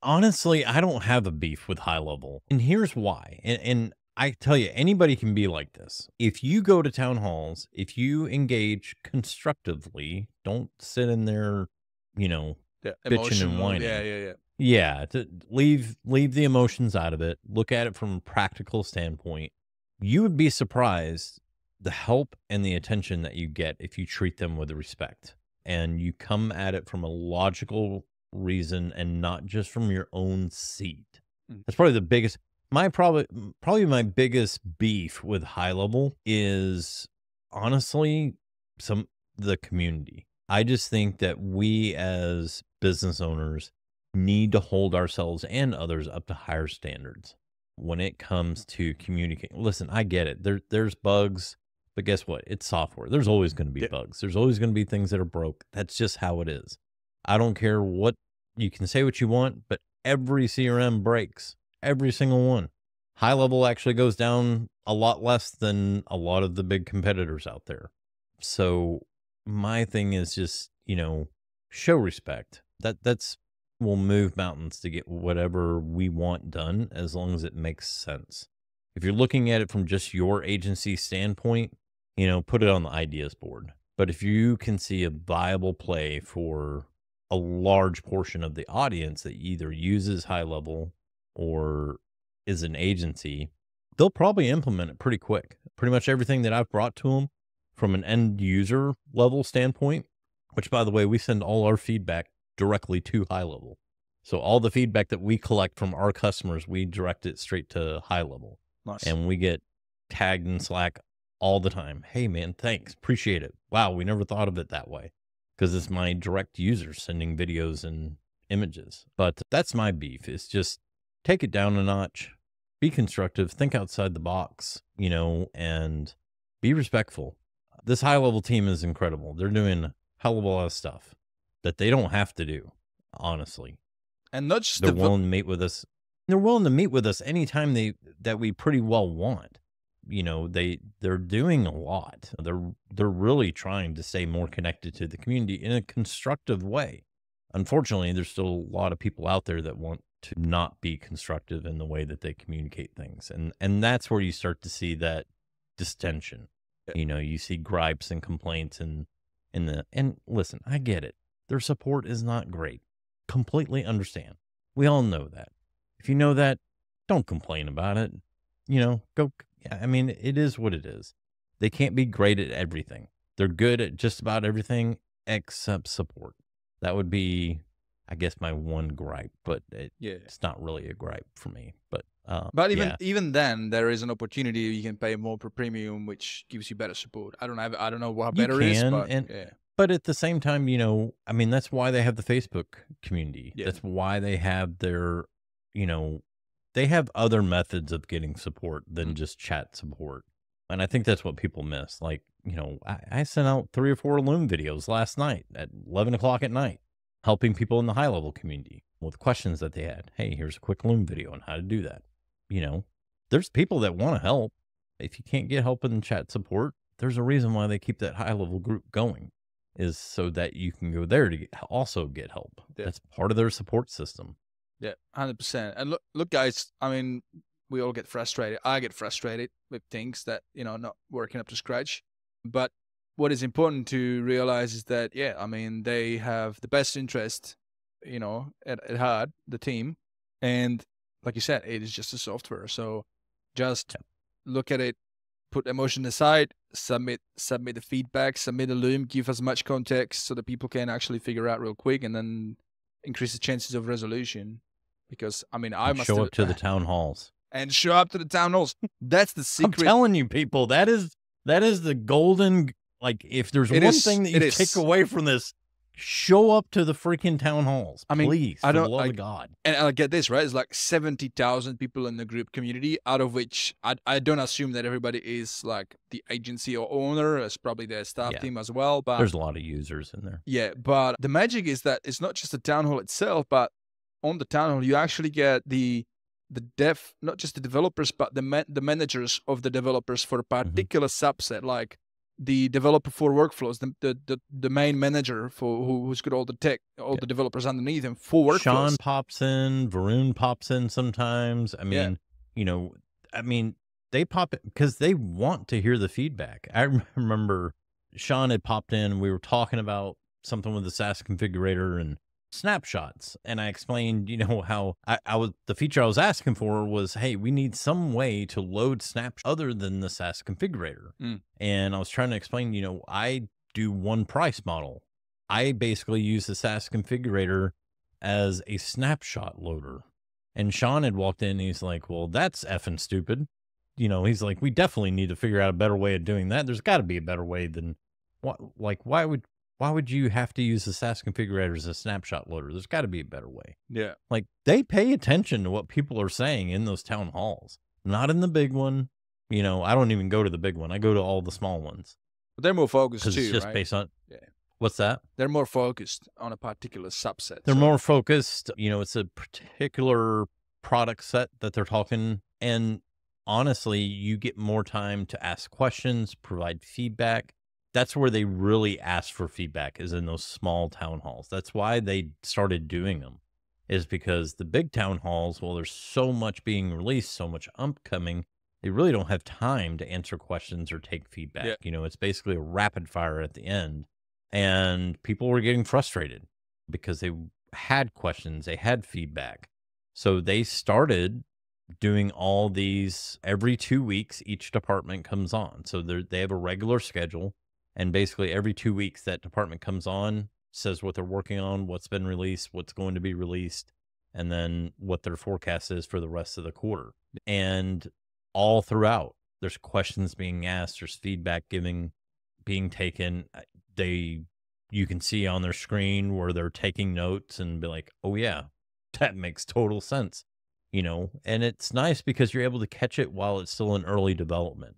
[SPEAKER 2] Honestly, I don't have a beef with HighLevel. And here's why. And I tell you, anybody can be like this. If you go to town halls, if you engage constructively, don't sit in there, bitching and whining. Yeah, to leave the emotions out of it. Look at it from a practical standpoint. You would be surprised the help and the attention that you get if you treat them with respect and you come at it from a logical reason and not just from your own seat. That's probably the biggest. Probably my biggest beef with HighLevel is honestly the community. I just think that we as business owners need to hold ourselves and others up to higher standards when it comes to communicating. Listen, I get it. There's bugs, but guess what? It's software. There's always going to be bugs. There's always going to be things that are broke. That's just how it is. I don't care what you can say what you want, but every CRM breaks. Every single one. HighLevel actually goes down a lot less than a lot of the big competitors out there. So my thing is just, show respect. That's will move mountains to get whatever we want done as long as it makes sense. If you're looking at it from just your agency standpoint, put it on the ideas board. But if you can see a viable play for a large portion of the audience that either uses HighLevel or is an agency, they'll probably implement it pretty quick. Pretty much everything that I've brought to them from an end user level standpoint, which by the way, we send all our feedback directly to HighLevel. So all the feedback that we collect from our customers, we direct it straight to HighLevel.
[SPEAKER 1] Nice.
[SPEAKER 2] And we get tagged in Slack all the time. Hey man, thanks. Appreciate it. Wow, we never thought of it that way. Because it's my direct users sending videos and images. But that's my beef. It's just take it down a notch, be constructive, think outside the box, and be respectful. This HighLevel team is incredible. They're doing a hell of a lot of stuff that they don't have to do, honestly.
[SPEAKER 1] And not just
[SPEAKER 2] they're willing to meet with us. They're willing to meet with us anytime that we pretty well want. They're doing a lot. They're really trying to stay more connected to the community in a constructive way. Unfortunately, there's still a lot of people out there that want to not be constructive in the way that they communicate things. And that's where you start to see that distension.
[SPEAKER 1] Yeah.
[SPEAKER 2] You see gripes and complaints and listen, I get it. Their support is not great. Completely understand. We all know that. If you know that, don't complain about it. Go. Yeah, I mean, it is what it is. They can't be great at everything. They're good at just about everything except support. That would be, I guess, my one gripe, but it's not really a gripe for me. But
[SPEAKER 1] even then, there is an opportunity you can pay more per premium, which gives you better support. I don't know how better it is, but
[SPEAKER 2] But at the same time, I mean, that's why they have the Facebook community.
[SPEAKER 1] Yeah.
[SPEAKER 2] That's why they have their, they have other methods of getting support than just chat support. And I think that's what people miss. Like, I sent out 3 or 4 Loom videos last night at 11 o'clock at night, helping people in the HighLevel community with questions that they had. Hey, here's a quick Loom video on how to do that. There's people that want to help. If you can't get help in chat support, there's a reason why they keep that HighLevel group going, is so that you can go there to also get help. Yeah. That's part of their support system.
[SPEAKER 1] Yeah, 100%. And look, guys, I mean, we all get frustrated. I get frustrated with things that, not working up to scratch. But what is important to realize is that, I mean, they have the best interest, at heart, the team. And like you said, it is just a software. So just look at it, put emotion aside, submit the feedback, submit a Loom, give as much context so that people can actually figure out real quick, and then increase the chances of resolution. Because I mean, I must
[SPEAKER 2] show up to the town halls
[SPEAKER 1] and show up to the town halls. That's the secret.
[SPEAKER 2] I'm telling you, people, that is the golden. Like, if there's one thing that you take away from this, show up to the freaking town halls. I mean, please, for the love of God.
[SPEAKER 1] And I get this, right? It's like 70,000 people in the group community, out of which I don't assume that everybody is like the agency or owner. It's probably their staff team as well. But
[SPEAKER 2] there's a lot of users in there.
[SPEAKER 1] Yeah, but the magic is that it's not just the town hall itself, but on the town hall, you actually get the not just the developers, but the managers of the developers for a particular subset, like the developer for workflows, the main manager for who's got all the tech, all the developers underneath him for workflows.
[SPEAKER 2] Sean pops in, Varun pops in sometimes. I mean, they pop it because they want to hear the feedback. I remember Sean had popped in, and we were talking about something with the SaaS configurator and snapshots. And I explained, how the feature I was asking for was, hey, we need some way to load snapshots other than the SaaS configurator. And I was trying to explain, I do one price model. I basically use the SaaS configurator as a snapshot loader. And Sean had walked in and he's like, well, that's effing stupid. He's like, we definitely need to figure out a better way of doing that. There's got to be a better way than why would you have to use the SaaS configurator as a snapshot loader? There's got to be a better way.
[SPEAKER 1] Yeah.
[SPEAKER 2] Like, they pay attention to what people are saying in those town halls, not in the big one. I don't even go to the big one. I go to all the small ones.
[SPEAKER 1] But they're more focused too,
[SPEAKER 2] it's just
[SPEAKER 1] right?
[SPEAKER 2] based on, what's that?
[SPEAKER 1] They're more focused on a particular subset.
[SPEAKER 2] They're more focused. It's a particular product set that they're talking. And honestly, you get more time to ask questions, provide feedback. That's where they really ask for feedback, is in those small town halls. That's why they started doing them, is because the big town halls, well, there's so much being released, so much upcoming, they really don't have time to answer questions or take feedback. It's basically a rapid fire at the end. And people were getting frustrated because they had questions, they had feedback. So they started doing all these every 2 weeks. Each department comes on. So they have a regular schedule. And basically every 2 weeks, that department comes on, says what they're working on, what's been released, what's going to be released, and then what their forecast is for the rest of the quarter. And all throughout, there's questions being asked, there's feedback being taken. You can see on their screen where they're taking notes and be like, oh yeah, that makes total sense. And it's nice because you're able to catch it while it's still in early development,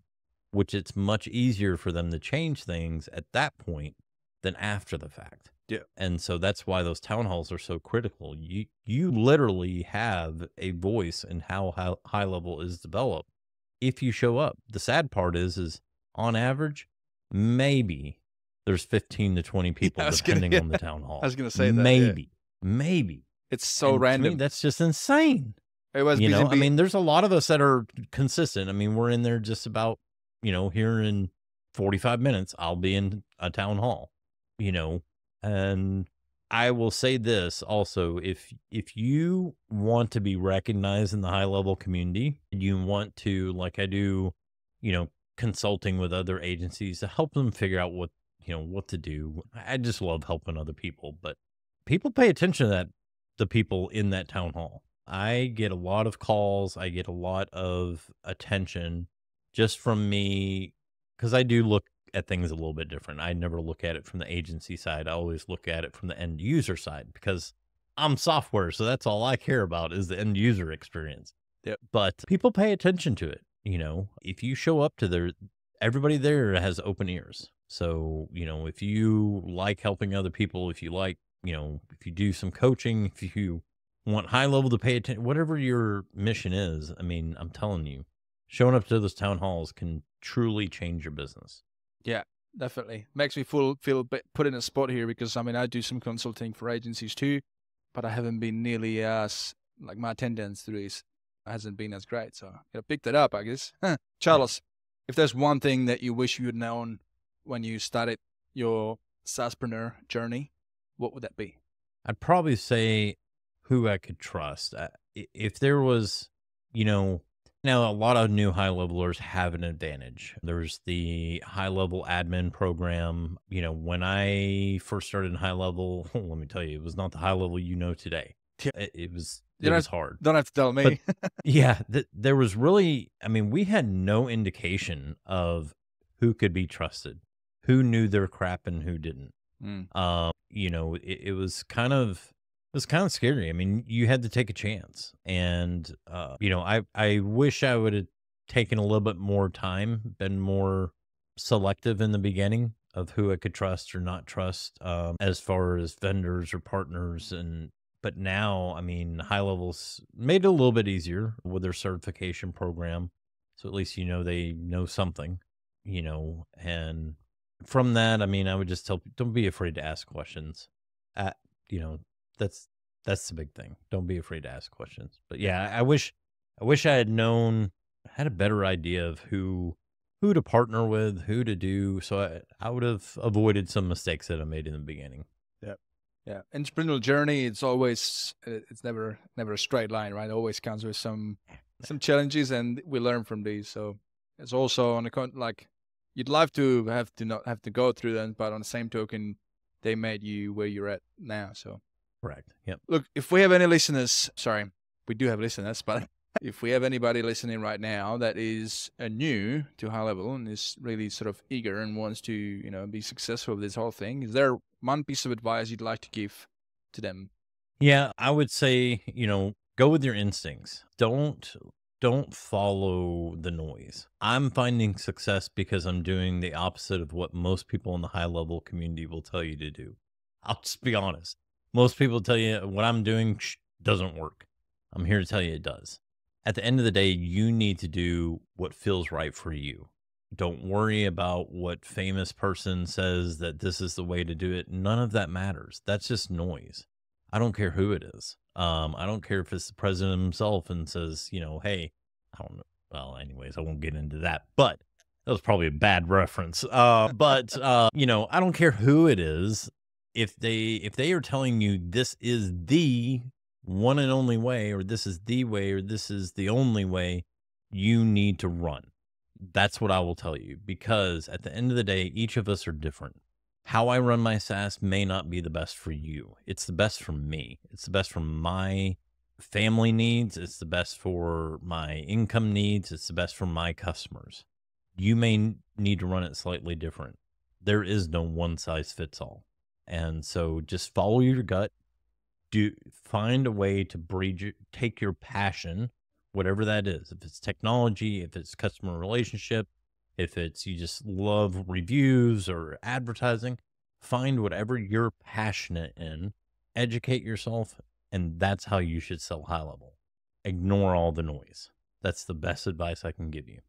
[SPEAKER 2] which it's much easier for them to change things at that point than after the fact.
[SPEAKER 1] Yeah.
[SPEAKER 2] And so that's why those town halls are so critical. You literally have a voice in how high level is developed if you show up. The sad part is on average, maybe there's 15 to 20 people depending on the town hall.
[SPEAKER 1] I was going to say that.
[SPEAKER 2] Maybe.
[SPEAKER 1] It's so
[SPEAKER 2] And
[SPEAKER 1] random.
[SPEAKER 2] to me, that's just insane.
[SPEAKER 1] It was,
[SPEAKER 2] you know, I mean, there's a lot of us that are consistent. I mean, we're in there just about, here in 45 minutes, I'll be in a town hall, and I will say this also, if you want to be recognized in the high level community, you want to, like I do, consulting with other agencies to help them figure out what to do. I just love helping other people, but people pay attention to the people in that town hall. I get a lot of calls. I get a lot of attention just from me because I do look at things a little bit different. I never look at it from the agency side. I always look at it from the end user side because I'm software. So that's all I care about is the end user experience.
[SPEAKER 1] Yep.
[SPEAKER 2] But people pay attention to it. If you show up to everybody there has open ears. So, if you like helping other people, if you like, if you do some coaching, if you want high level to pay attention, whatever your mission is, I mean, I'm telling you, showing up to those town halls can truly change your business.
[SPEAKER 1] Yeah, definitely. Makes me feel a bit put in a spot here because, I mean, I do some consulting for agencies too, but I haven't been nearly like my attendance to this hasn't been as great. So I picked it up, I guess. Charles, if there's one thing that you wish you had known when you started your SaaSpreneur journey, what would that be?
[SPEAKER 2] I'd probably say who I could trust. If there was, now a lot of new high levelers have an advantage. There's the high level admin program. When I first started in high level, let me tell you, it was not the high level today. It was hard.
[SPEAKER 1] Don't have to tell me.
[SPEAKER 2] But, yeah, there was really, I mean, we had no indication of who could be trusted, who knew their crap and who didn't. It was kind of scary. I mean, you had to take a chance, and I wish I would have taken a little bit more time, been more selective in the beginning of who I could trust or not trust, as far as vendors or partners. But now, I mean, high levels made it a little bit easier with their certification program, so at least they know something, and from that, I mean, I would just tell people, don't be afraid to ask questions. That's the big thing. Don't be afraid to ask questions. But yeah, I wish I had had a better idea of who to partner with, who to do. So I would have avoided some mistakes that I made in the beginning.
[SPEAKER 1] Yeah. Entrepreneurial journey, it's never a straight line, right? It always comes with some challenges, and we learn from these. So it's also on like you'd love to not have to go through them, but on the same token, they made you where you're at now. So
[SPEAKER 2] correct. Yep.
[SPEAKER 1] Look, if we have any listeners, sorry, we do have listeners, but if we have anybody listening right now that is new to high level and is really sort of eager and wants to, be successful with this whole thing, is there one piece of advice you'd like to give to them?
[SPEAKER 2] Yeah, I would say, go with your instincts. Don't follow the noise. I'm finding success because I'm doing the opposite of what most people in the high level community will tell you to do. I'll just be honest. Most people tell you what I'm doing doesn't work. I'm here to tell you it does. At the end of the day, you need to do what feels right for you. Don't worry about what famous person says that this is the way to do it. None of that matters. That's just noise. I don't care who it is. I don't care if it's the president himself and says, hey, I don't know. Well, anyways, I won't get into that, but that was probably a bad reference. I don't care who it is. If they are telling you this is the one and only way, or this is the way, or this is the only way, you need to run. That's what I will tell you, because at the end of the day, each of us are different. How I run my SaaS may not be the best for you. It's the best for me. It's the best for my family needs. It's the best for my income needs. It's the best for my customers. You may need to run it slightly different. There is no one size fits all. And so just follow your gut. Find a way to take your passion, whatever that is. If it's technology, if it's customer relationship, if it's you just love reviews or advertising, find whatever you're passionate in, educate yourself, and that's how you should sell high level. Ignore all the noise. That's the best advice I can give you.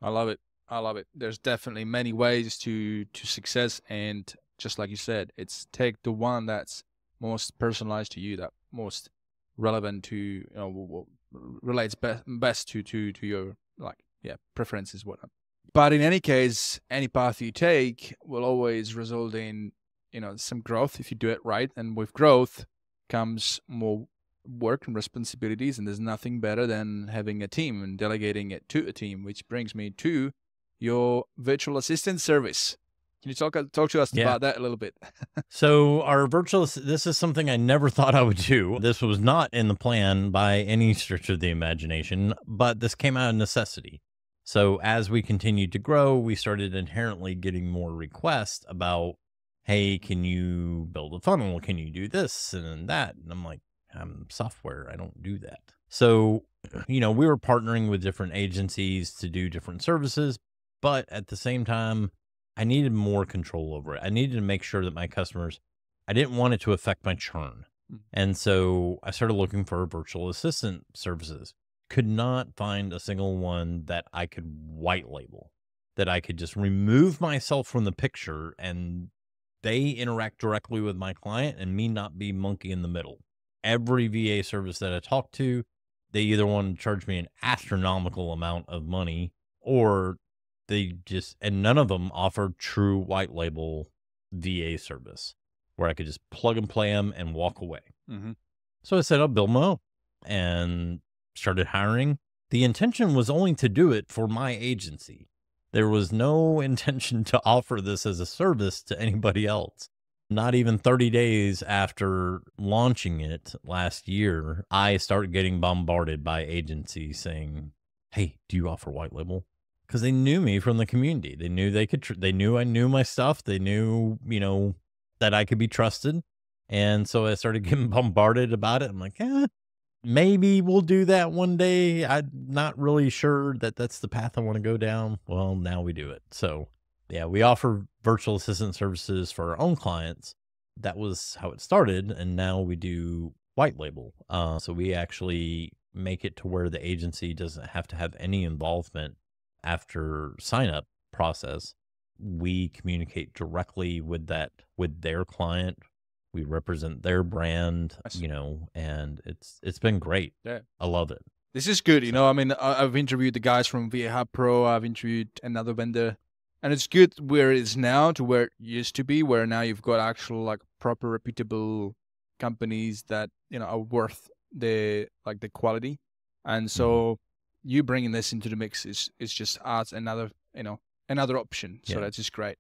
[SPEAKER 1] I love it. I love it. There's definitely many ways to success, and just like you said, it's take the one that's most personalized to you, that most relevant to what relates best to your preferences, whatnot. But in any case, any path you take will always result in some growth if you do it right, and with growth comes more work and responsibilities, and there's nothing better than having a team and delegating it to a team, which brings me to your virtual assistant service. Can you talk to us about that a little bit?
[SPEAKER 2] So our this is something I never thought I would do. This was not in the plan by any stretch of the imagination, but this came out of necessity. So as we continued to grow, we started inherently getting more requests about, hey, can you build a funnel? Can you do this and that? And I'm like, I'm software. I don't do that. So, we were partnering with different agencies to do different services, but at the same time, I needed more control over it. I needed to make sure that my customers, I didn't want it to affect my churn. And so I started looking for virtual assistant services. Could not find a single one that I could white label, that I could just remove myself from the picture and they interact directly with my client and me not be monkey in the middle. Every VA service that I talked to, they either wanted to charge me an astronomical amount of money, or and none of them offered true white label VA service where I could just plug and play them and walk away.
[SPEAKER 1] Mm-hmm.
[SPEAKER 2] So I said, I'll build my own, and started hiring. The intention was only to do it for my agency. There was no intention to offer this as a service to anybody else. Not even 30 days after launching it last year, I started getting bombarded by agencies saying, hey, do you offer white label? Because they knew me from the community. They knew they knew I knew my stuff. They knew, that I could be trusted. And so I started getting bombarded about it. I'm like, maybe we'll do that one day. I'm not really sure that that's the path I want to go down. Well, now we do it. So yeah, we offer virtual assistant services for our own clients. That was how it started. And now we do white label. So we actually make it to where the agency doesn't have to have any involvement after sign up process. We communicate directly with their client. We represent their brand, and it's been great.
[SPEAKER 1] Yeah.
[SPEAKER 2] I love it.
[SPEAKER 1] This is good. I've interviewed the guys from VA Hub Pro. I've interviewed another vendor, and it's good where it is now to where it used to be, where now you've got actual proper reputable companies that, are worth the quality. And so you bringing this into the mix is just adds another option. So that's just great.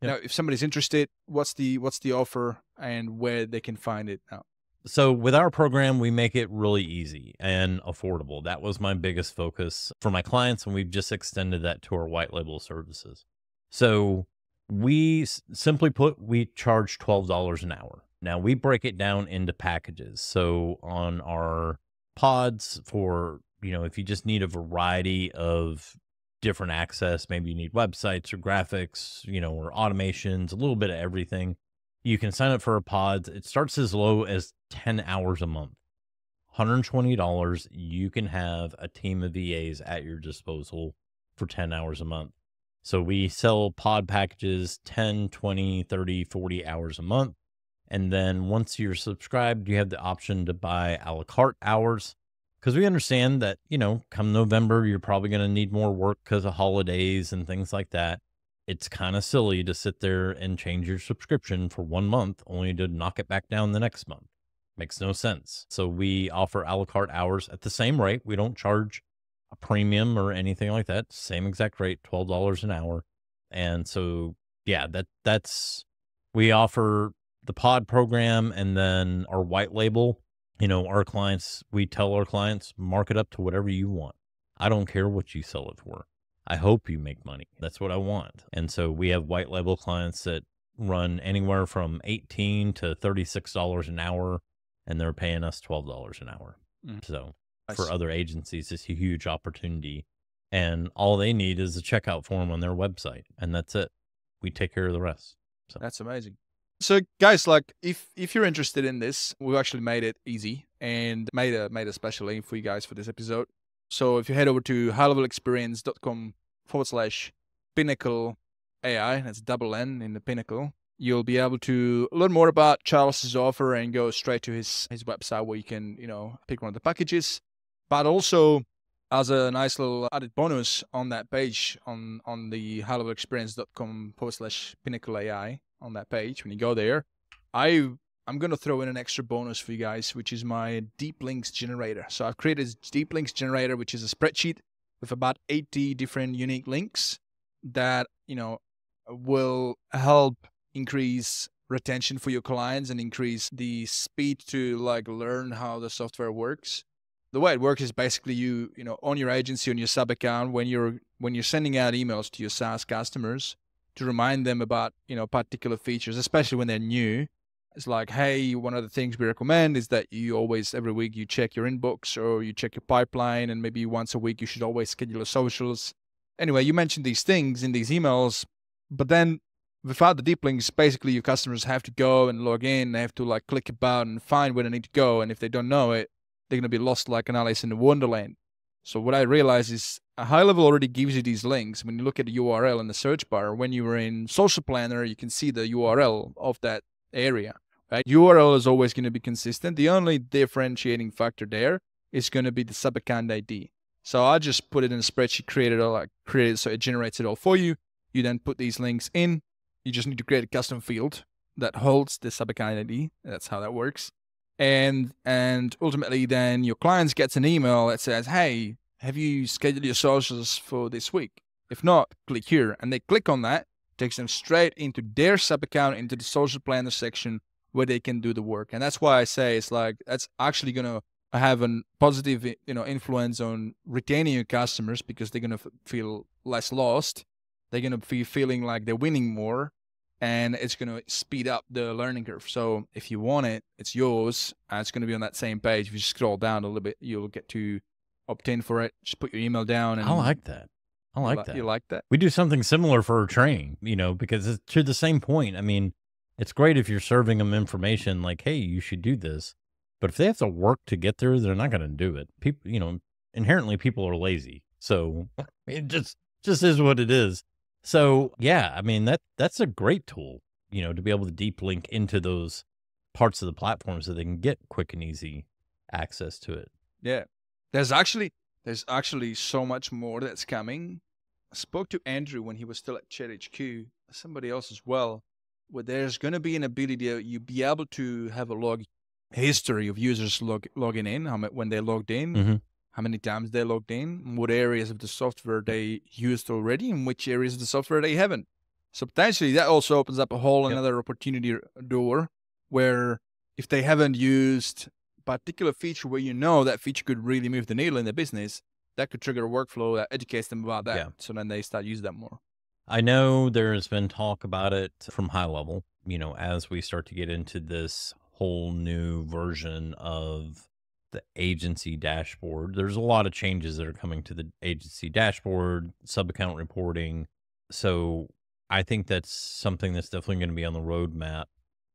[SPEAKER 1] Yep. Now, if somebody's interested, what's the offer and where they can find it now?
[SPEAKER 2] So with our program, we make it really easy and affordable. That was my biggest focus for my clients, and we've just extended that to our white label services. So we simply put, we charge $12 an hour. Now we break it down into packages. So on our pods for, if you just need a variety of different access, maybe you need websites or graphics, or automations, a little bit of everything. You can sign up for a pod. It starts as low as 10 hours a month. $120. You can have a team of VAs at your disposal for 10 hours a month. So we sell pod packages 10, 20, 30, 40 hours a month. And then once you're subscribed, you have the option to buy a la carte hours. Because we understand that, come November, you're probably going to need more work because of holidays and things like that. It's kind of silly to sit there and change your subscription for 1 month only to knock it back down the next month. Makes no sense. So we offer a la carte hours at the same rate. We don't charge a premium or anything like that. Same exact rate, $12 an hour. And so, yeah, we offer the pod program, and then our white label. Our clients, we tell our clients, mark it up to whatever you want. I don't care what you sell it for. I hope you make money. That's what I want. And so we have white label clients that run anywhere from $18 to $36 an hour, and they're paying us $12 an hour. So for other agencies, it's a huge opportunity. And all they need is a checkout form on their website, and that's it. We take care of the rest. So
[SPEAKER 1] that's amazing. So guys, like if you're interested in this, we've actually made it easy and made a special link for you guys for this episode. So if you head over to highlevelexperience.com/Pinnacle AI, that's double N in the Pinnacle, you'll be able to learn more about Charles's offer and go straight to his website where you can, pick one of the packages. But also, as a nice little added bonus on that page, on the highlevelexperience.com/Pinnacle AI, on that page, when you go there, I'm going to throw in an extra bonus for you guys, which is my deep links generator. So I've created a deep links generator, which is a spreadsheet with about 80 different unique links that, will help increase retention for your clients and increase the speed to learn how the software works. The way it works is basically you on your agency, on your sub account, when you're sending out emails to your SaaS customers to remind them about, particular features, especially when they're new. It's like, hey, one of the things we recommend is that you always, every week, you check your inbox or you check your pipeline, and maybe once a week, you should always schedule your socials. Anyway, you mentioned these things in these emails, but then without the deep links, basically your customers have to go and log in. They have to click about and find where they need to go. And if they don't know it, they're going to be lost like an Alice in the Wonderland. So what I realized is a HighLevel already gives you these links. When you look at the URL in the search bar, when you were in Social Planner, you can see the URL of that area. Right? URL is always going to be consistent. The only differentiating factor there is going to be the sub-account ID. So I just put it in a spreadsheet, created so it generates it all for you. You then put these links in. You just need to create a custom field that holds the sub-account ID. That's how that works. And ultimately then your client gets an email that says, hey, have you scheduled your socials for this week? If not, click here. And they click on that, takes them straight into their sub-account, into the social planner section where they can do the work. And that's why I say it's that's actually going to have a positive, influence on retaining your customers, because they're going to feel less lost. They're going to be feeling like they're winning more, and it's going to speed up the learning curve. So if you want it, it's yours, and it's going to be on that same page. If you scroll down a little bit, you'll get to opt in for it. Just put your email down. And
[SPEAKER 2] I like that.
[SPEAKER 1] You like that?
[SPEAKER 2] We do something similar for our training, because it's to the same point. I mean, it's great if you're serving them information like, hey, you should do this. But if they have to work to get there, they're not going to do it. People, inherently people are lazy. So it just is what it is. So yeah, I mean, that's a great tool, to be able to deep link into those parts of the platform so they can get quick and easy access to it.
[SPEAKER 1] Yeah. There's actually so much more that's coming. I spoke to Andrew when he was still at ChatHQ, somebody else as well, where there's going to be an ability to you be able to have a log history of users logging in, when they logged in, how many times they logged in, what areas of the software they used already, and which areas of the software they haven't. So potentially that also opens up a whole another opportunity door where if they haven't used a particular feature where that feature could really move the needle in their business, that could trigger a workflow that educates them about that. Yeah. So then they start using that more.
[SPEAKER 2] I know there's been talk about it from HighLevel, as we start to get into this whole new version of the agency dashboard. There's a lot of changes that are coming to the agency dashboard, sub-account reporting. So I think that's something that's definitely going to be on the roadmap,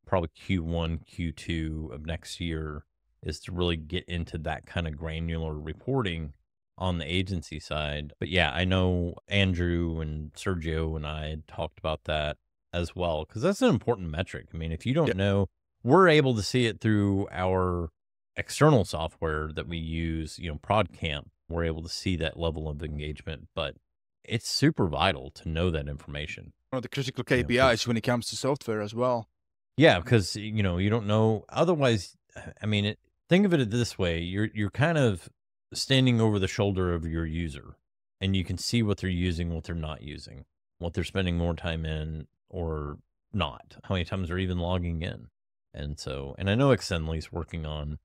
[SPEAKER 2] probably Q1, Q2 of next year, is to really get into that kind of granular reporting on the agency side. But yeah, I know Andrew and Sergio and I had talked about that as well, because that's an important metric. I mean, if you don't know, we're able to see it through our external software that we use, ProdCamp. We're able to see that level of engagement, but it's super vital to know that information.
[SPEAKER 1] One of the critical KPIs when it comes to software as well.
[SPEAKER 2] Yeah, because, you don't know. Otherwise, I mean, think of it this way. You're kind of standing over the shoulder of your user, and you can see what they're using, what they're not using, what they're spending more time in or not, how many times they're even logging in. And I know Extendly's working on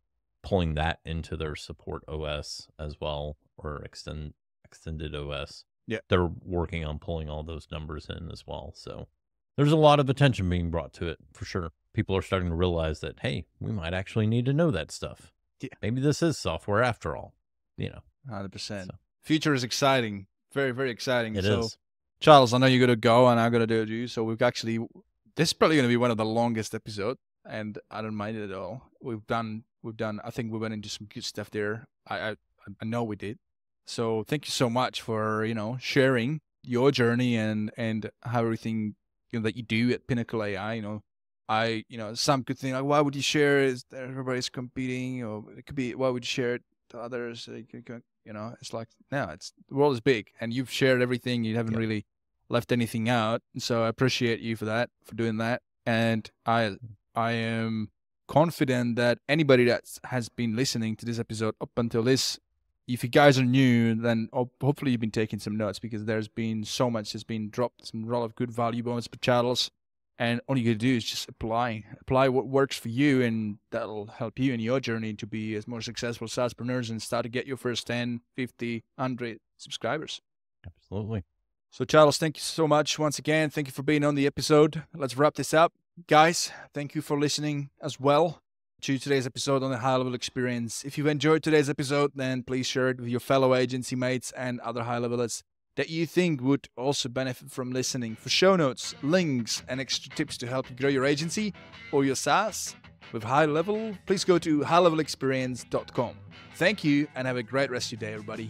[SPEAKER 2] pulling that into their support OS as well, or extended OS.
[SPEAKER 1] Yeah.
[SPEAKER 2] They're working on pulling all those numbers in as well. So there's a lot of attention being brought to it for sure. People are starting to realize that, hey, we might actually need to know that stuff.
[SPEAKER 1] Yeah.
[SPEAKER 2] Maybe this is software after all,
[SPEAKER 1] 100%. So. Future is exciting. Very, very exciting.
[SPEAKER 2] It is.
[SPEAKER 1] Charles, I know you're going to go and I'm going to do it. So we've actually This is probably going to be one of the longest episodes, and I don't mind it at all. We've done. I think we went into some good stuff there. I know we did. So thank you so much for sharing your journey and how everything that you do at Pinnacle AI. Some could think like, why would you share it? Is that everybody's competing, or it could be why would you share it to others? It's like no, the world is big, and you've shared everything. You haven't really left anything out, so I appreciate you for doing that. And I am confident that anybody that has been listening to this episode up until this, if you guys are new, then hopefully you've been taking some notes, because there's been so much that's been dropped, some lot of good value bombs per Charles, and all you gotta do is just apply what works for you, and that'll help you in your journey to be as more successful SaaSpreneurs and start to get your first 10, 50, 100 subscribers.
[SPEAKER 2] Absolutely.
[SPEAKER 1] So Charles, thank you so much once again. Thank you for being on the episode. Let's wrap this up. Guys, thank you for listening as well to today's episode on the HighLevel Experience. If you've enjoyed today's episode, then please share it with your fellow agency mates and other high levelers that you think would also benefit from listening. For show notes, links, and extra tips to help you grow your agency or your SaaS with HighLevel, please go to HighLevelExperience.com. Thank you, and have a great rest of your day, everybody.